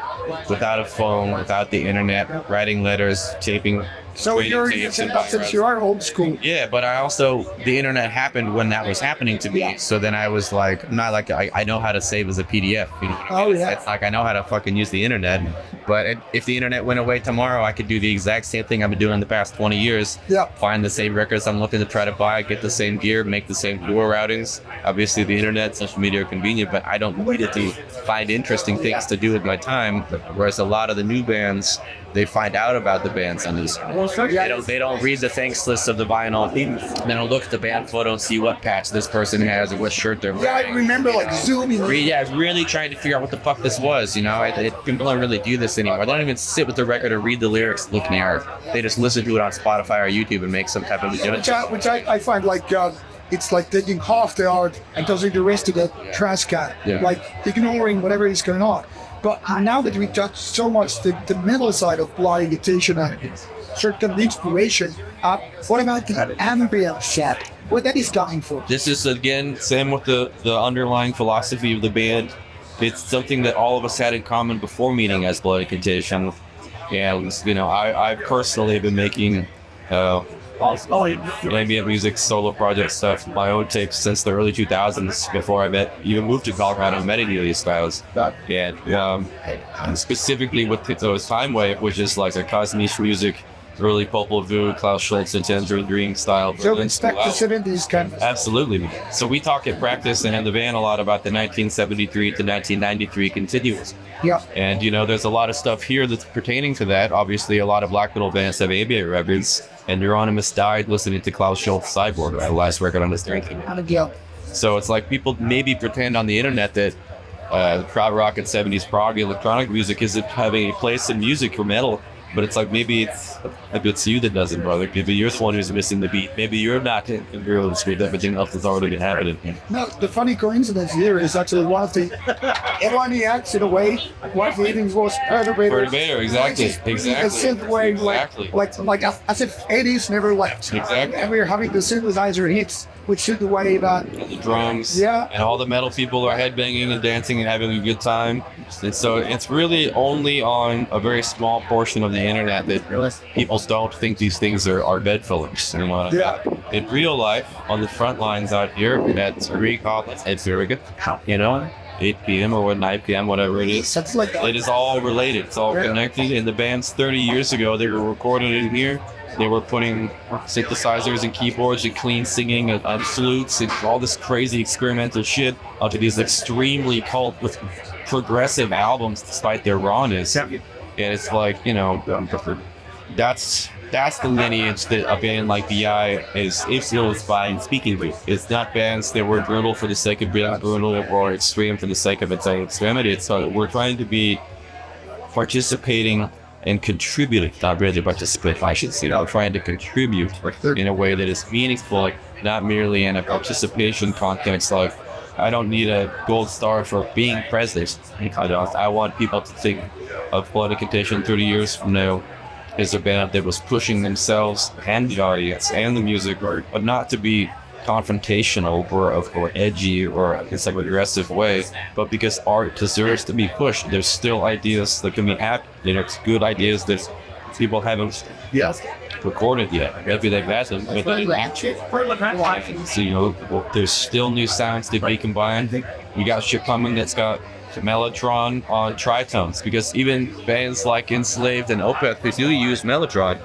[SPEAKER 3] without a phone, without the internet, writing letters, taping.
[SPEAKER 1] So since you are old school.
[SPEAKER 3] Yeah, but I also, the internet happened when that was happening to me.
[SPEAKER 1] Yeah.
[SPEAKER 3] So then I was like, not like I know how to save as a PDF. You know what I mean?
[SPEAKER 1] Oh, yeah.
[SPEAKER 3] It's like I know how to fucking use the internet. But if the internet went away tomorrow, I could do the exact same thing I've been doing the past 20 years.
[SPEAKER 1] Yeah.
[SPEAKER 3] Find the same records I'm looking to try to buy, get the same gear, make the same tour routings. Obviously, the internet, social media are convenient, but I don't need it to find interesting things to do with my time. Whereas a lot of the new bands, they find out about the bands on these. They don't read the thanks list of the vinyl. They don't look at the band photo and see what patch this person has or what shirt they're wearing.
[SPEAKER 1] Yeah, I remember like zooming.
[SPEAKER 3] Really trying to figure out what the fuck this was, you know? People don't really do this anymore. They don't even sit with the record or read the lyrics looking at art. They just listen to it on Spotify or YouTube and make some type of judgment.
[SPEAKER 1] Which I find like, it's like taking half the art and tossing the rest to the trash can.
[SPEAKER 3] Yeah.
[SPEAKER 1] Like ignoring whatever is going on. But now that we touched so much the metal side of Blood Incantation and certain inspiration, what about the ambient set? What that is coming from?
[SPEAKER 3] This is, again, same with the underlying philosophy of the band. It's something that all of us had in common before meeting as Blood Incantation. And, you know, I personally have been making ambient music, solo project stuff, my own tapes since the early 2000s, before I even moved to Colorado and met any of these styles. And specifically with those Time Wave, which is like a cosmic music, early Popol Vuh, Klaus Schultz, and Tangerine Dream style.
[SPEAKER 1] So expect to sit in these kind of...
[SPEAKER 3] Absolutely. So we talk at practice and in the band a lot about the 1973 to 1993 continuous.
[SPEAKER 1] Yeah.
[SPEAKER 3] And, you know, there's a lot of stuff here that's pertaining to that. Obviously, a lot of black metal bands have ambient records, and Euronymous died listening to Klaus Schultz Cyborg, the last record on this thing. So it's like people maybe pretend on the internet that crowd rock and 70s prog electronic music isn't having a place in music for metal. But it's like maybe it's you that doesn't, brother. Maybe you're the one who's missing the beat. Maybe you're not in the real street. Everything else has already been happening.
[SPEAKER 1] No, the funny coincidence here is actually one of the LNEX in a way. One of the meetings was
[SPEAKER 3] Perturbator, exactly.
[SPEAKER 1] A synth wave, like as if 80s never left.
[SPEAKER 3] Exactly.
[SPEAKER 1] And we're having the synthesizer hits, which should the way that
[SPEAKER 3] the drums.
[SPEAKER 1] Yeah.
[SPEAKER 3] And all the metal people are headbanging and dancing and having a good time. And so it's really only on a very small portion of the internet that people don't think these things are bedfellows. In real life, on the front lines out here, that's recall. It's very good. You know, 8 p.m. or 9 p.m., whatever it is.
[SPEAKER 1] Something like that.
[SPEAKER 3] It is all related. It's all connected. And the bands 30 years ago, they were recorded in here. They were putting synthesizers and keyboards and clean singing and flutes and all this crazy experimental shit onto these extremely cult with progressive albums despite their rawness. And it's like, you know, that's the lineage that a band like BI is influenced by and speaking with. It's not bands that were brutal for the sake of being brutal or extreme for the sake of its own extremity. So we're trying to be participating and contributing, not really participate, I should say, trying to contribute in a way that is meaningful, like not merely in a participation context, like I don't need a gold star for being present. I want people to think of Blood Incantation 30 years from now as a band that was pushing themselves and the audience and the music, but not to be confrontational or edgy or in some aggressive way, but because art deserves to be pushed. There's still ideas that can be had. There's good ideas that people haven't recorded yet. Maybe they've had them, but so, you know, there's still new sounds that be combined. We got shit coming that's got Mellotron on tritones, because even bands like Enslaved and Opeth, they do use Mellotron.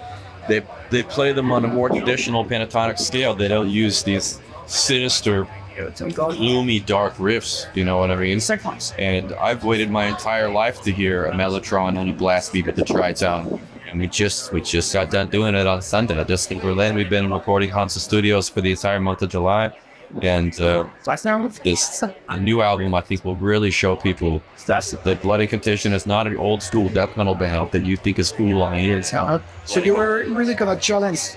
[SPEAKER 3] They play them on a more traditional pentatonic scale. They don't use these sinister, gloomy, dark riffs. You know what I mean? And I've waited my entire life to hear a Mellotron on a blast beat with the tritone. And we just got done doing it on Sunday. Just in Berlin, we've been recording Hansa Studios for the entire month of July. And this new album, I think, will really show people that Blood Incantation is not an old school death metal band that you think is cool on the inside.
[SPEAKER 1] So you were really gonna challenge?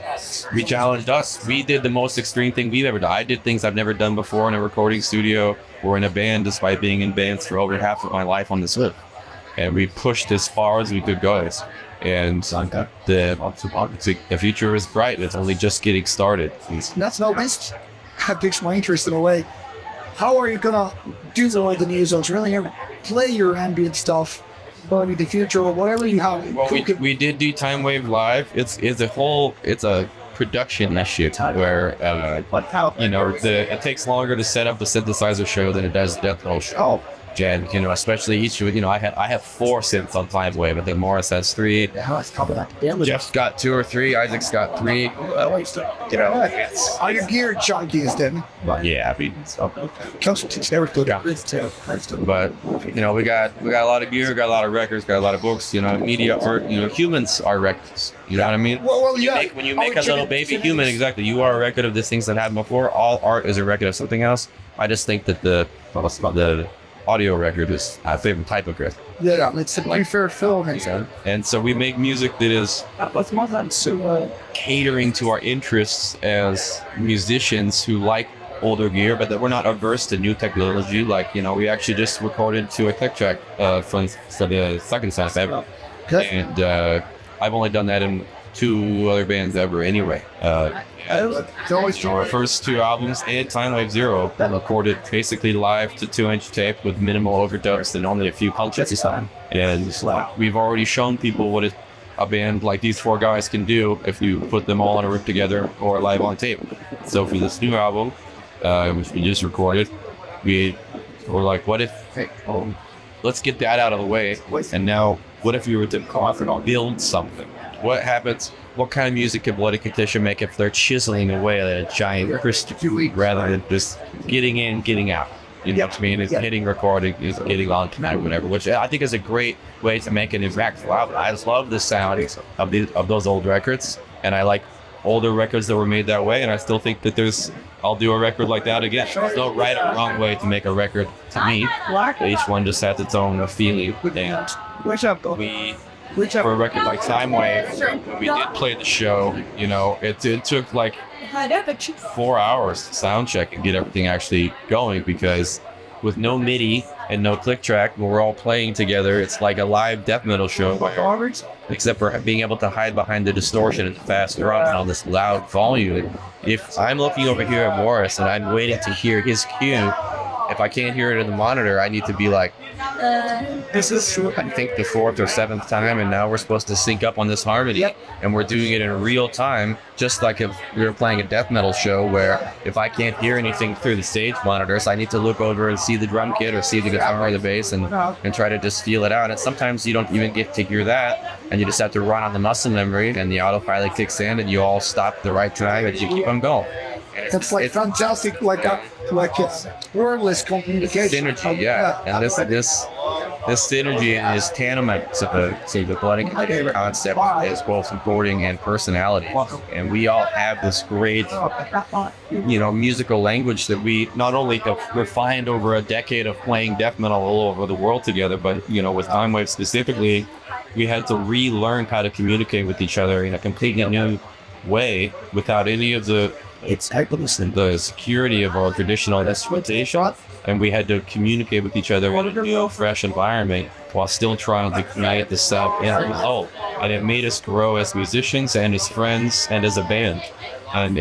[SPEAKER 3] We challenged us. We did the most extreme thing we've ever done. I did things I've never done before in a recording studio or in a band, despite being in bands for over half of my life on this earth. And we pushed as far as we could go. And the future is bright. It's only just getting started.
[SPEAKER 1] That's no best. That piques my interest in a way. How are you gonna do the new zones? Really play your ambient stuff going into the future or whatever you have?
[SPEAKER 3] Well, we did do Time Wave Live. It's a production issue where you know, it takes longer to set up a synthesizer show than it does a death metal show. And, you know, especially each, you know, I have 4 synths on Time Wave. I think Morris has 3. Jeff's got 2 or 3. Isaac's got 3. You know,
[SPEAKER 1] are your gear junkies then?
[SPEAKER 3] Yeah, I mean,
[SPEAKER 1] It's never good.
[SPEAKER 3] but you know, we got a lot of gear, got a lot of records, got a lot of books. You know, media art. You know, humans are records. You know what I mean?
[SPEAKER 1] Well, yeah.
[SPEAKER 3] When you make a little baby human, exactly, you are a record of the things that happened before. All art is a record of something else. I just think that the audio record is my favorite type of record.
[SPEAKER 1] Yeah, it's my favorite film.
[SPEAKER 3] And so we make music that is catering to our interests as musicians who like older gear, but that we're not averse to new technology. Like, you know, we actually just recorded to a click track for the second sound ever. And I've only done that in 2 other bands ever anyway. Our first 2 albums and Time Wave Zero recorded basically live to 2-inch tape with minimal overdubs and only a few punches. And we've already shown people what a band like these 4 guys can do if you put them all on a riff together or live on tape. So for this new album, which we just recorded, we were like, what if, let's get that out of the way. And now, what if we were to build something? What happens? What kind of music can Blood Incantation make if they're chiseling away at a giant crystal rather than just getting in, getting out? You know what I mean? It's hitting recording, is getting on tonight, whatever, which I think is a great way to make an impactful album. I just love the sound of those old records, and I like older records that were made that way, and I still think that I'll do a record like that again. There's no right or wrong way to make a record to me. Each one just has its own feeling. And for a record like Time Wave, we did play the show, you know, it took like 4 hours to sound check and get everything actually going, because with no MIDI and no click track, when we're all playing together, it's like a live death metal show, except for being able to hide behind the distortion and the fast drum and all this loud volume. If I'm looking over here at Morris and I'm waiting to hear his cue,
[SPEAKER 2] if I can't hear it in the monitor, I need to be like, this is, I think, the 4th or 7th time, and now we're supposed to sync up on this harmony, and we're doing it in real time, just like if we were playing a death metal show where if I can't hear anything through the stage monitors, I need to look over and see the drum kit or see the guitar or the bass and try to just feel it out. And sometimes you don't even get to hear that, and you just have to run on the muscle memory, and the autopilot kicks in, and you all stop at the right time, and you keep on going.
[SPEAKER 1] That's like fantastic, like it's wordless communication.
[SPEAKER 2] Synergy, yeah. And this synergy is tantamount to the bloody concept as both recording and personality. And we all have this great, musical language that we not only have refined over a decade of playing death metal all over the world together, but with Time Wave specifically, we had to relearn how to communicate with each other in a completely new way without any of the security of our traditional instrumentation, and we had to communicate with each other in a new, fresh environment while still trying to create the sound end result. And it made us grow as musicians and as friends and as a band. And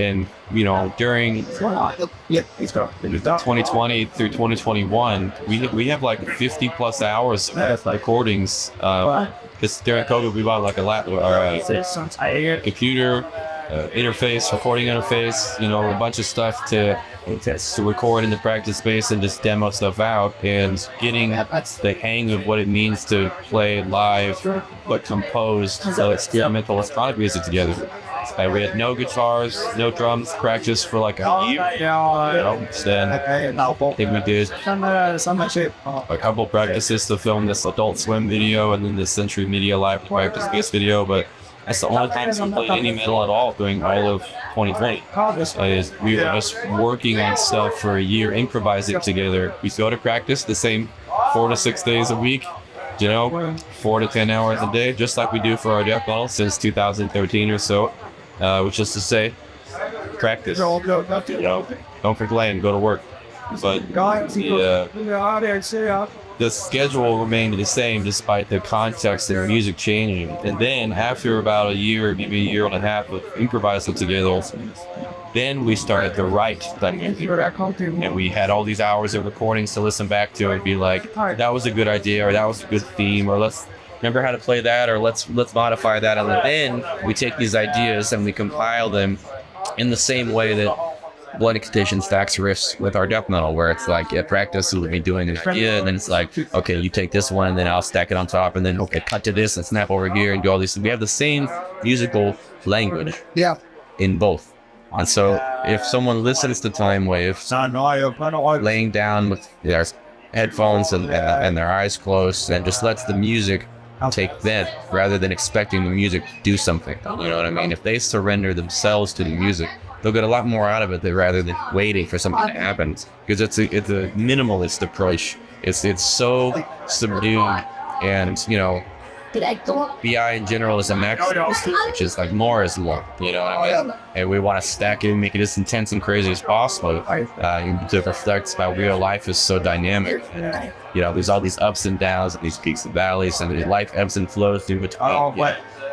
[SPEAKER 2] during 2020 through 2021, we have like 50 plus hours of recordings. Because during COVID, we bought like a computer interface, recording interface, a bunch of stuff to record in the practice space and just demo stuff out, and getting the hang of what it means to play live but composed experimental electronic music together. We had no guitars, no drums, practice for like a year. Then I think we did a couple practices to film this Adult Swim video and then the Century Media Live practice bass video, but that's the only time we played any metal at all during all of 2020. We were just working on stuff for a year, improvising together. We go to practice the same 4 to 6 days a week, 4 to 10 hours a day, just like we do for our death metal since 2013 or so. Which is to say, practice. Don't complain, go to work. But the schedule remained the same despite the context and music changing. And then after about a year, maybe a year and a half of improvising together, then we started to write that music. And we had all these hours of recordings to listen back to and be like, that was a good idea, or that was a good theme, or let's remember how to play that, or let's modify that. And then we take these ideas and we compile them in the same way that Blood Incantation stacks riffs with our death metal, where it's like at practice we'll be doing an idea, and then it's like, okay, you take this one and then I'll stack it on top, and then okay, cut to this and snap over here and do all these. We have the same musical language in both. And so if someone listens to Time Wave laying down with their headphones and their eyes closed and just lets the music take them rather than expecting the music to do something, you know what I mean? If they surrender themselves to the music, they'll get a lot more out of it rather than waiting for something to happen, because it's a minimalist approach. It's so subdued, and BI in general is a maximalist, which is like more is more, you know what I mean? And we want to stack it and make it as intense and crazy as possible to reflect how real life is so dynamic. And, there's all these ups and downs and these peaks and valleys, and life ebbs and flows through between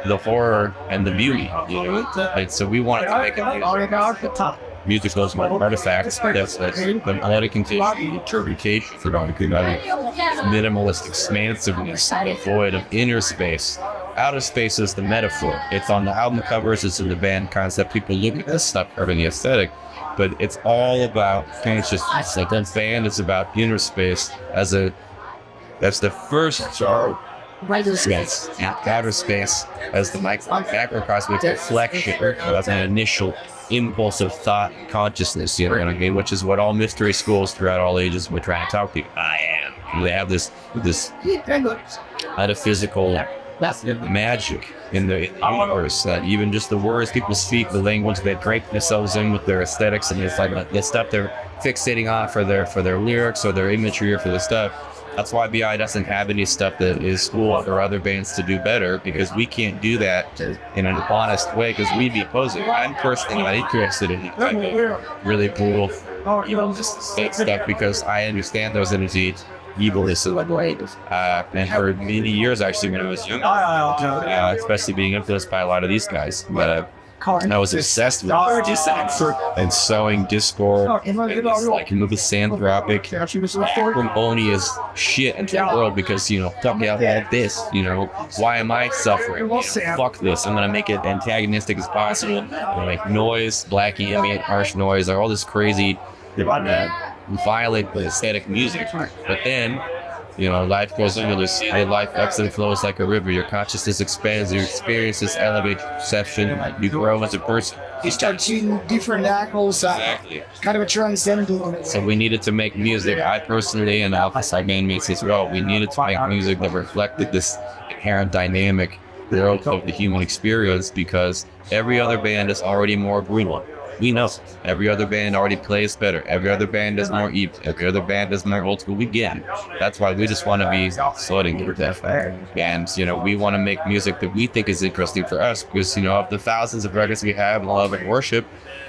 [SPEAKER 2] the horror and the beauty. And so we wanted to make it music goes like artifacts. That's the melodic interpretation for minimalist expansiveness, void of inner space. Outer space is the metaphor. It's on the album covers, it's in the band concept. People look at this stuff for the aesthetic, but it's all about consciousness. Like that band is about inner space that's the first space, outer space as the macrocosmic reflection of an initial impulse of thought and consciousness, you know what I mean? Which is what all mystery schools throughout all ages were trying to talk to you. I am. They have this metaphysical magic in the universe. Even just the words people speak, the language they break themselves in with their aesthetics, and it's like the stuff they're fixating on for their lyrics or their imagery or for the stuff. That's why BI doesn't have any stuff that is cool for other bands to do better, because we can't do that in an honest way, because we'd be opposing. I'm personally not interested in really brutal stuff, because I understand those energies. Evil is and for many years, actually, when I was young, especially being influenced by a lot of these guys. But
[SPEAKER 3] And I was obsessed with and sewing Discord, and just, like misanthropic, acrimonious shit into the world because, fuck me, I've had this, why am I suffering? Fuck this, I'm gonna make it antagonistic as possible. I'm gonna make noise, black ambient, harsh noise, or all this crazy, violent, aesthetic music. But then, life goes into this, life ebbs and flows like a river. Your consciousness expands, your experiences elevate your perception, you grow as a person.
[SPEAKER 1] You start seeing different angles,
[SPEAKER 3] Exactly.
[SPEAKER 1] kind of a transcendental.
[SPEAKER 3] So we needed to make music, I personally, and Alpha Side Bandmates as well, we needed to make music that reflected this inherent dynamic growth of the human experience, because every other band is already more brutal. We know every other band already plays better. Every other band is more evil. Every other band is more old school. We get it. That's why we just want to be sorting with that. And, we want to make music that we think is interesting for us because, of the thousands of records we have, love and worship,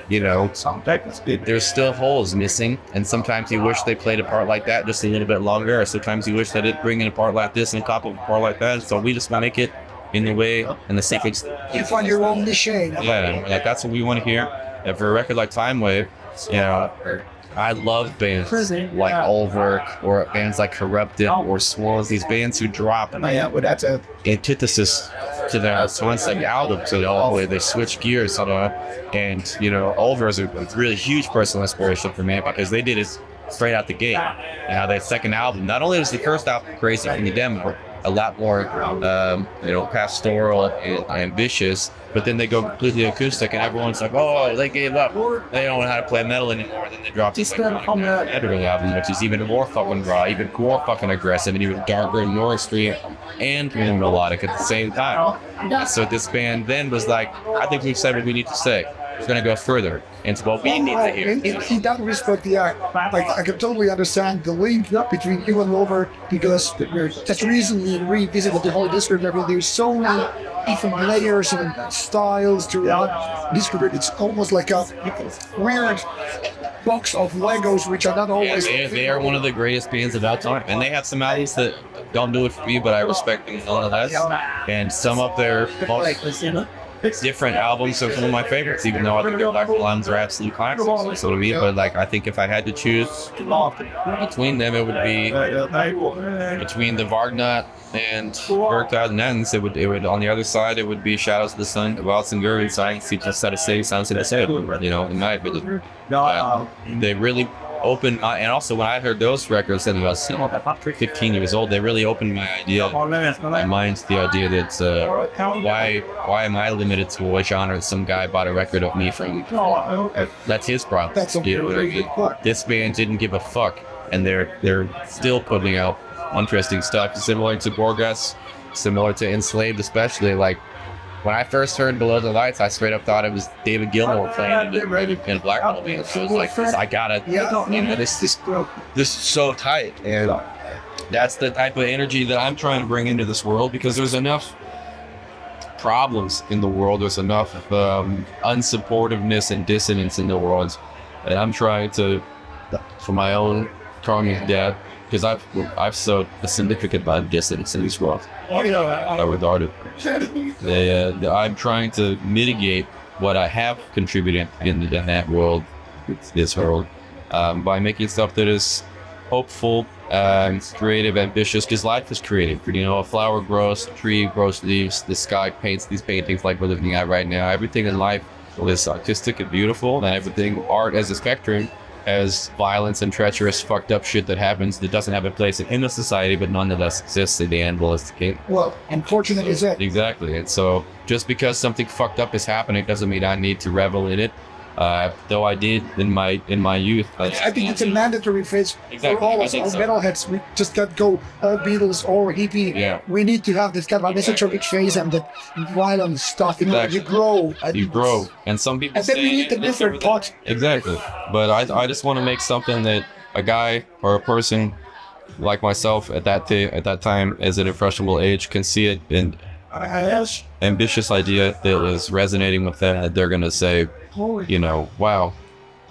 [SPEAKER 3] there's still holes missing. And sometimes you wish they played a part like that just a little bit longer. Or sometimes you wish they did bring in a part like this and top of a part like that. So we just want to make it in the way, in the sequence.
[SPEAKER 1] You find your own niche.
[SPEAKER 3] Yeah, like that's what we want to hear. And for a record like Time Wave, I love bands like Ulverk or bands like Corrupted or Swirls, these bands who drop antithesis to their concept album, so they switch gears, and Ulver is a really huge personal inspiration for me because they did it straight out the gate. Their second album, not only was the first album crazy from the demo, a lot more, pastoral and ambitious, but then they go completely acoustic and everyone's like, oh, they gave up. They don't know how to play metal anymore. Then they drop this editing album, which is even more fucking raw, even more fucking aggressive, and even darker and more extreme and more melodic at the same time. So this band then was like, I think we've said what we need to say. It's going to go further into what we need to hear.
[SPEAKER 1] In that respect, I can totally understand the link between you and Ulver because just recently revisited the whole Discord level. There's so many different layers and styles to Discord. It's almost like a weird box of Legos, which are not always.
[SPEAKER 3] They are one of the greatest bands of our time, and they have some albums that don't do it for me, but I respect them nonetheless. And some of their most different albums are some of my favorites, even though I think their live albums are absolute classics. So to me, but I think if I had to choose between them, it would be between the Vargnat and Bergtad and Ends. It would on the other side, it would be Shadows of the Sun, Waltz and Gurren, Science, just had to say, sounds like I in my opinion. They really opened and also when I heard those records and I was 15 years old, they really opened my mind to the idea that why am I limited to what genre some guy bought a record of me from? That's his problem.
[SPEAKER 1] That's
[SPEAKER 3] This band didn't give a fuck, and they're still putting out interesting stuff, similar to Gorgas, similar to Enslaved, especially. Like when I first heard Below the Lights, I straight up thought it was David Gilmour playing in a black metal band. So it was like, I gotta, this is so tight. And that's the type of energy that I'm trying to bring into this world, because there's enough problems in the world, there's enough unsupportiveness and dissonance in the world, and I'm trying to, for my own karmic death, because I've sowed a significant amount of dissonance in this world. I'm trying to mitigate what I have contributed in that world, this world, by making stuff that is hopeful, creative, ambitious, because life is creative. A flower grows, a tree grows leaves, the sky paints these paintings like we're living at right now. Everything in life is artistic and beautiful, and everything, art as a spectrum, as violence and treacherous, fucked up shit that happens that doesn't have a place in the society, but nonetheless exists in the animalistic case.
[SPEAKER 1] Well, unfortunate is it.
[SPEAKER 3] Exactly. And so just because something fucked up is happening doesn't mean I need to revel in it. Though I did in my youth.
[SPEAKER 1] I think it's a mandatory phase for all of us, all metalheads. We just can't go all Beatles or hippie.
[SPEAKER 3] Yeah.
[SPEAKER 1] We need to have this kind of esoteric phase and the violent stuff.
[SPEAKER 3] Exactly.
[SPEAKER 1] You grow.
[SPEAKER 3] You grow. And some people
[SPEAKER 1] and then we need a different pot.
[SPEAKER 3] Exactly. But I just want to make something that a guy or a person like myself at that time, as an impressionable age, can see it in ambitious idea that is resonating with them, that they're going to say, wow.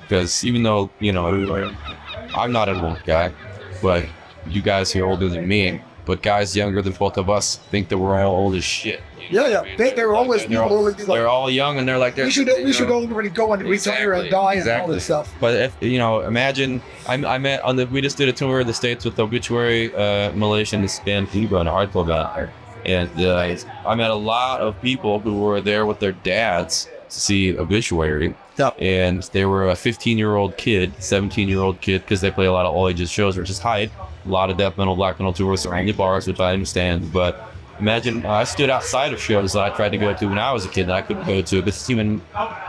[SPEAKER 3] Because even though, I'm not an old guy, but you guys are older than me, but guys younger than both of us think that we're all old as shit.
[SPEAKER 1] Yeah. They're always
[SPEAKER 3] they're all young and they're like
[SPEAKER 1] we should already go and retire and die and all this stuff.
[SPEAKER 3] But if imagine I met we just did a tour of the States with Obituary, Malaysian band Viva and a hardcore band, and I met a lot of people who were there with their dads to see Obituary.
[SPEAKER 1] Yep.
[SPEAKER 3] And they were a 15-year-old kid, 17-year-old kid, because they play a lot of all ages shows, which is hype. A lot of death metal, black metal tours around the bars, which I understand. But imagine I stood outside of shows that I tried to go to when I was a kid that I couldn't go to. But even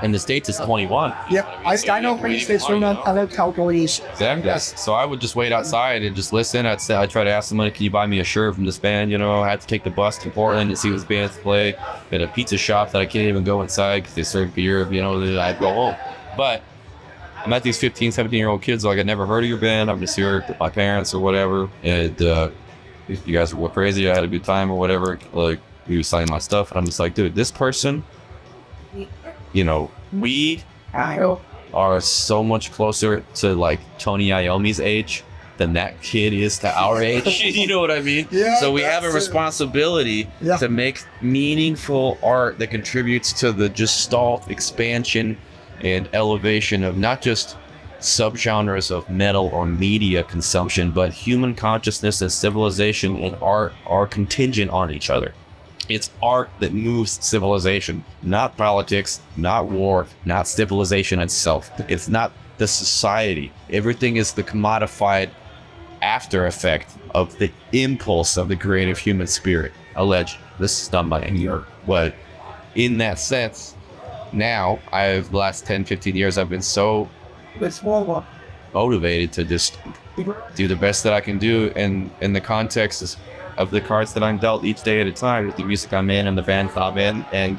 [SPEAKER 3] in the States, it's 21.
[SPEAKER 1] Yep, I know when States are not allowed alcohols.
[SPEAKER 3] Exactly. Yes. So I would just wait outside and just listen. I'd try to ask somebody, can you buy me a shirt from this band? I had to take the bus to Portland to see this bands play at a pizza shop that I can't even go inside because they serve beer. I'd go home. But I met these 15, 17-year-old kids like I'd never heard of your band. I'm just here with my parents or whatever. And you guys were crazy. I had a good time or whatever. Like, he was signing my stuff. And I'm just like, dude, this person, we are so much closer to like Tony Iommi's age than that kid is to our age. You know what I mean?
[SPEAKER 1] Yeah,
[SPEAKER 3] so we have a responsibility to make meaningful art that contributes to the gestalt expansion and elevation of not just subgenres of metal or media consumption, but human consciousness and civilization and art are contingent on each other. It's art that moves civilization, not politics, not war, not civilization itself. It's not the society. Everything is the commodified after effect of the impulse of the creative human spirit. Alleged. This is done by any art. But in that sense, now the last 10, 15 years, I've been so motivated to just do the best that I can do in the context of the cards that I'm dealt each day at a time with the music I'm in and the band I'm in. And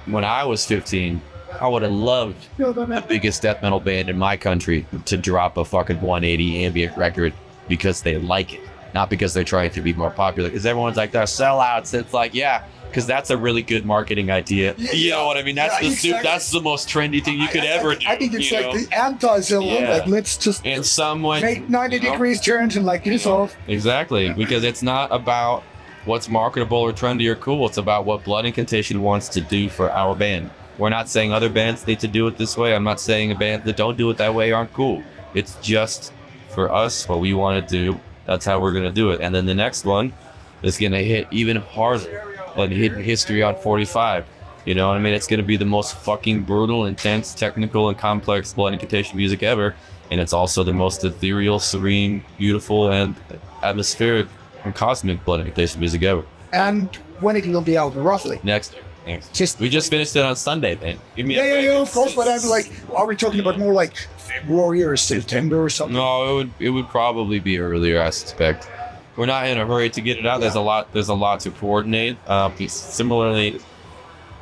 [SPEAKER 3] when I was 15, I would have loved the biggest death metal band in my country to drop a fucking 180 ambient record because they like it, not because they're trying to be more popular. Because everyone's like, they're sellouts. It's like, yeah, because that's a really good marketing idea. You know what I mean? That's the most trendy thing you could ever do.
[SPEAKER 1] I think it's like the anti-zilla. Like, let's just
[SPEAKER 3] in some way
[SPEAKER 1] make 90 degrees turns and like this off.
[SPEAKER 3] Exactly, because it's not about what's marketable or trendy or cool. It's about what Blood Incantation wants to do for our band. We're not saying other bands need to do it this way. I'm not saying a band that don't do it that way aren't cool. It's just for us what we want to do. That's how we're gonna do it. And then the next one is gonna hit even harder. Like Hidden History on 45. You know what I mean? It's going to be the most fucking brutal, intense, technical, and complex Blood Incantation music ever. And it's also the most ethereal, serene, beautiful, and atmospheric and cosmic Blood Incantation music ever.
[SPEAKER 1] And when it will be out, roughly?
[SPEAKER 3] Next. We just finished it on Sunday, man.
[SPEAKER 1] Yeah, of course. But I'm like, are we talking about more like February or September or something?
[SPEAKER 3] No, it would probably be earlier, I suspect. We're not in a hurry to get it out. There's a lot to coordinate. Similarly,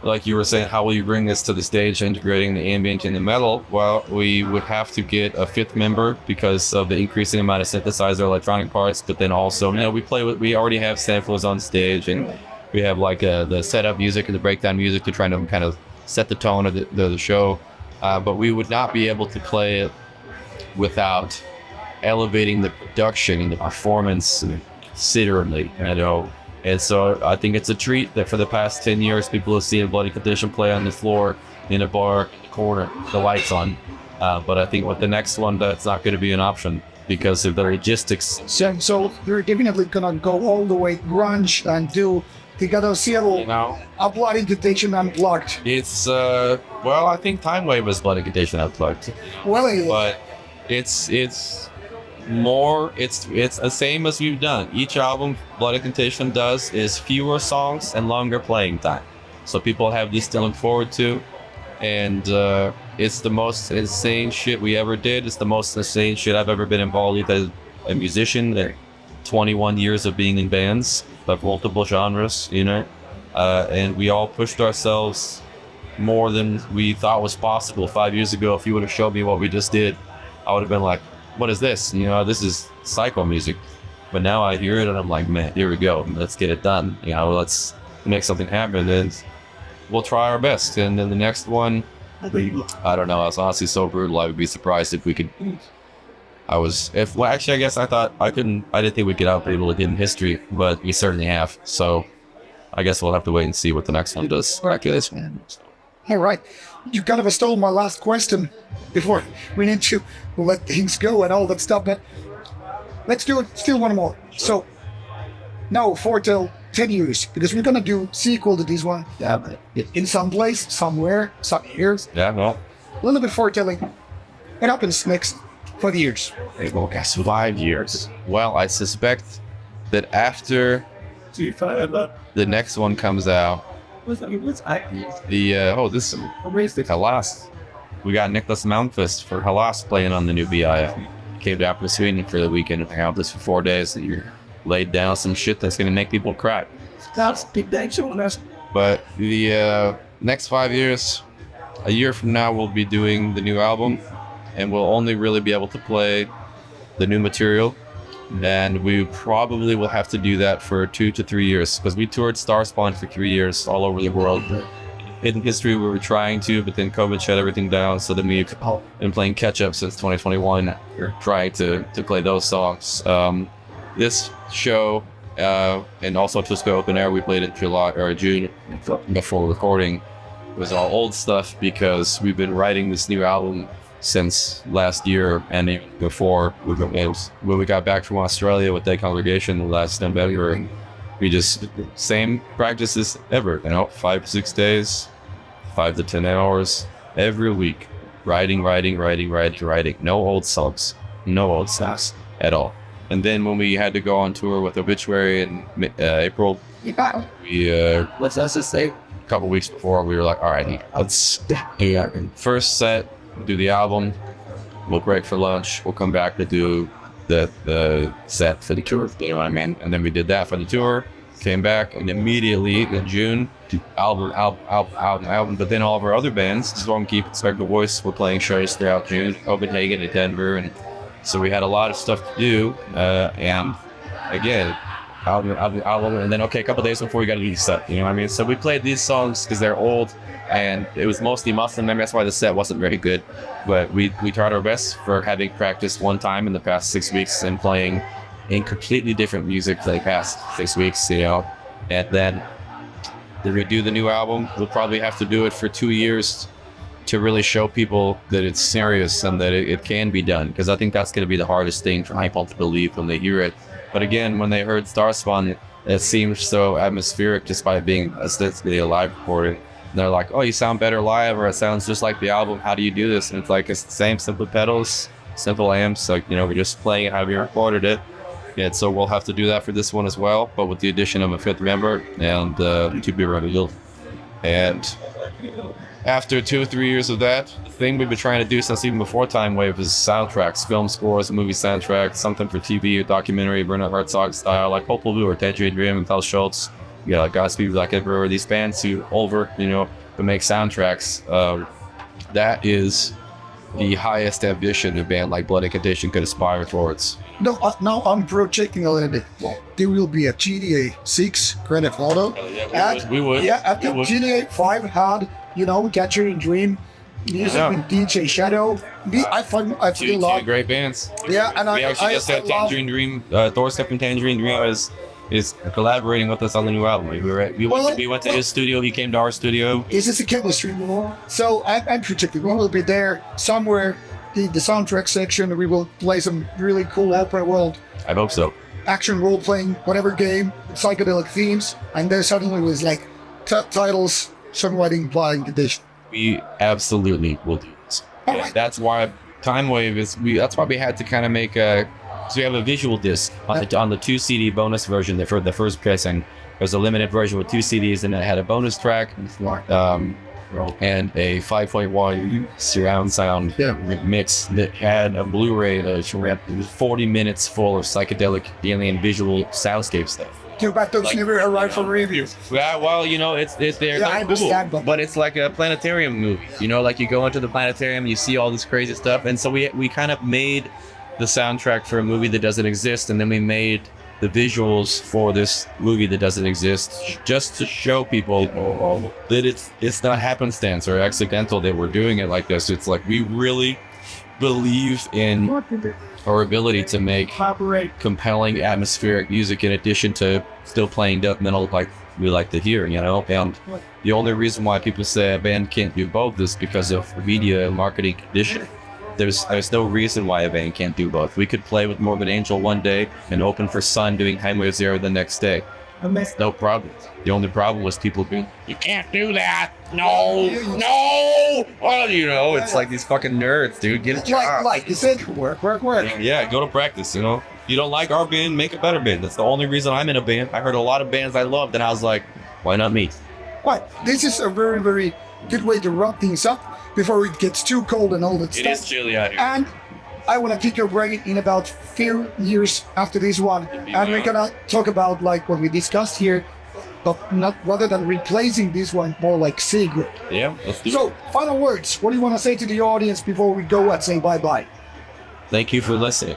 [SPEAKER 3] like you were saying, how will you bring this to the stage, integrating the ambient and the metal? Well, we would have to get a fifth member because of the increasing amount of synthesizer electronic parts. But then also, we already have samples on stage, and we have like the setup music and the breakdown music to try to kind of set the tone of the show. But we would not be able to play it without elevating the production and the performance considerably, and so I think it's a treat that for the past 10 years people have seen Blood Incantation play on the floor in a bar in the corner, the lights on, but I think with the next one that's not going to be an option because of the logistics.
[SPEAKER 1] So you're definitely gonna go all the way grunge and do together Seattle a Blood Incantation Unplugged.
[SPEAKER 3] It's I think Time Wave is Blood Incantation Unplugged, but it's more, it's the same as we've done. Each album Blood Incantation does is fewer songs and longer playing time, so people have these to look forward to. And it's the most insane shit we ever did. It's the most insane shit I've ever been involved with as a musician. 21 years of being in bands of multiple genres, and we all pushed ourselves more than we thought was possible. 5 years ago, if you would have showed me what we just did, I would have been like, what is this? This is psycho music. But now I hear it and I'm like, man, here we go. Let's get it done. Let's make something happen. And we'll try our best. And then the next one, I don't know. I was honestly so brutal. I would be surprised if we could. I guess I thought I didn't think we could outplay Hidden History, but we certainly have. So I guess we'll have to wait and see what the next one does.
[SPEAKER 1] All right, you kind of stole my last question before we need to let things go and all that stuff, but let's do it. Still one more. So now for till 10 years, because we're gonna do sequel to this one. Yeah, but in some place, somewhere, some years.
[SPEAKER 3] Yeah, well,
[SPEAKER 1] A little bit foretelling. What happens next 5 years?
[SPEAKER 3] okay, so 5 years. Well, I suspect that after the next one comes out, this Halas. We got Nicholas Malmqvist for Halas playing on the new BI. Came down from Sweden for the weekend and hung out with us for 4 days. And you laid down some shit that's gonna make people cry.
[SPEAKER 1] That's big thanks.
[SPEAKER 3] But the next 5 years, a year from now, we'll be doing the new album, and we'll only really be able to play the new material. And we probably will have to do that for 2 to 3 years, because we toured Starspawn for 3 years all over the world. In history, we were trying to, but then COVID shut everything down. So then we've been playing catch up since 2021, trying to play those songs. This show, and also Tusco Open Air, we played in July or June before recording. It was all old stuff because we've been writing this new album since last year and even before. When we got back from Australia with that congregation last November, we just same practices ever, 5 6 days, 5 to 10 hours every week, writing. No old songs at all. And then when we had to go on tour with Obituary in April, we a couple weeks before, we were like, all right, let's first set, do the album, we'll break for lunch, we'll come back to do the set for the tour, you know what I mean? And then we did that for the tour, came back, and immediately in June, album. But then all of our other bands, Storm Keep, Expect the Voice, were playing shows throughout June, Copenhagen and Denver, and so we had a lot of stuff to do. And again, album, and then a couple days before we got to do the set, you know what I mean? So we played these songs because they're old, and it was mostly Muslim. Maybe that's why the set wasn't very good. But we tried our best for having practiced one time in the past 6 weeks and playing in completely different music for the past 6 weeks, And then we do the new album. We'll probably have to do it for 2 years to really show people that it's serious and that it can be done. Because I think that's going to be the hardest thing for people to believe when they hear it. But again, when they heard Starspawn, it seems so atmospheric just by being ostensibly a live recording. And they're like, oh, you sound better live, or it sounds just like the album. How do you do this? And it's like, it's the same simple pedals, simple amps. Like, we're just playing it how we recorded it. And so we'll have to do that for this one as well, but with the addition of a 5th member and to be revealed. And after 2 or 3 years of that, the thing we've been trying to do since even before Time Wave is soundtracks, film scores, movie soundtracks, something for TV, a documentary, Bernard Herzog style, like Hopeful Blue or Tangerine Dream and Tal Schultz. Like Godspeed, Black Emperor, these bands who to make soundtracks. That is the highest ambition a band like Blood Incantation could aspire towards.
[SPEAKER 1] No, now I'm projecting a little bit. There will be a GTA 6 Grand Theft Auto.
[SPEAKER 3] We would.
[SPEAKER 1] Yeah, at the GTA 5 had, Catcher in Dream, music with DJ Shadow. I feel like
[SPEAKER 3] great bands.
[SPEAKER 1] Yeah, and
[SPEAKER 3] we actually just had Tangerine Dream. Thorstep and Tangerine Dream is collaborating with us on the new album. We went to his studio. He came to our studio.
[SPEAKER 1] Is this a chemistry more? So I'm projecting we will be there somewhere. The soundtrack section, we will play some really cool open world.
[SPEAKER 3] I hope so.
[SPEAKER 1] Action role playing, whatever game, psychedelic themes, and there suddenly was like titles, songwriting, Blood Incantation.
[SPEAKER 3] We absolutely will do this.
[SPEAKER 1] Right.
[SPEAKER 3] That's why Time Wave is. That's why we had to kind of make a. So we have a visual disc on the 2 CD bonus version for the first pressing. There's a limited version with 2 CDs, and it had a bonus track. And a 5.1 surround sound mix that had a Blu-ray that had 40 minutes full of psychedelic alien visual soundscape stuff.
[SPEAKER 1] Too bad those never arrived for review.
[SPEAKER 3] Yeah, well, it's there.
[SPEAKER 1] Yeah, I understand,
[SPEAKER 3] but it's like a planetarium movie. Like you go into the planetarium and you see all this crazy stuff. And so we kind of made the soundtrack for a movie that doesn't exist, and then we made the visuals for this movie that doesn't exist, just to show people that it's not happenstance or accidental that we're doing it like this. It's like we really believe in our ability to make compelling atmospheric music in addition to still playing death metal like we like to hear, you know. And the only reason why people say a band can't do both is because of media and marketing conditioning. There's no reason why a band can't do both. We could play with Morbid Angel one day and open for Sun doing Highway Zero the next day. No problem. The only problem was people being, you can't do that. No. Well, you know, it's like these fucking nerds, dude. Get a job.
[SPEAKER 1] Like you said, work.
[SPEAKER 3] Yeah, go to practice, you know. You don't like our band, make a better band. That's the only reason I'm in a band. I heard a lot of bands I loved, and I was like, why not me?
[SPEAKER 1] Right. This is a very, very good way to wrap things up before it gets too cold and all that stuff.
[SPEAKER 3] It is chilly out here.
[SPEAKER 1] And I want to pick your brain in about 4 years after this one, and we're gonna talk about like what we discussed here, but not rather than replacing this one, more like Sigrid.
[SPEAKER 3] Yeah, let's do it.
[SPEAKER 1] So, final words. What do you want to say to the audience before we go and say bye-bye?
[SPEAKER 3] Thank you for listening.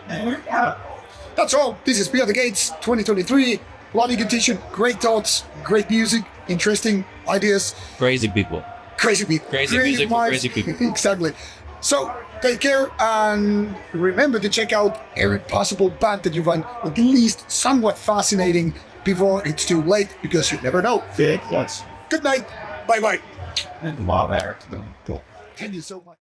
[SPEAKER 1] That's all. This is Beyond the Gates 2023. Blood Incantation. Great thoughts, great music, interesting ideas.
[SPEAKER 3] Crazy people.
[SPEAKER 1] Crazy people.
[SPEAKER 3] Crazy music for crazy people.
[SPEAKER 1] Exactly. So, take care and remember to check out every possible band that you find at least somewhat fascinating before it's too late, because you never know. Yes. Good night. Bye-bye.
[SPEAKER 3] Wow, Eric.
[SPEAKER 1] Thank you so much.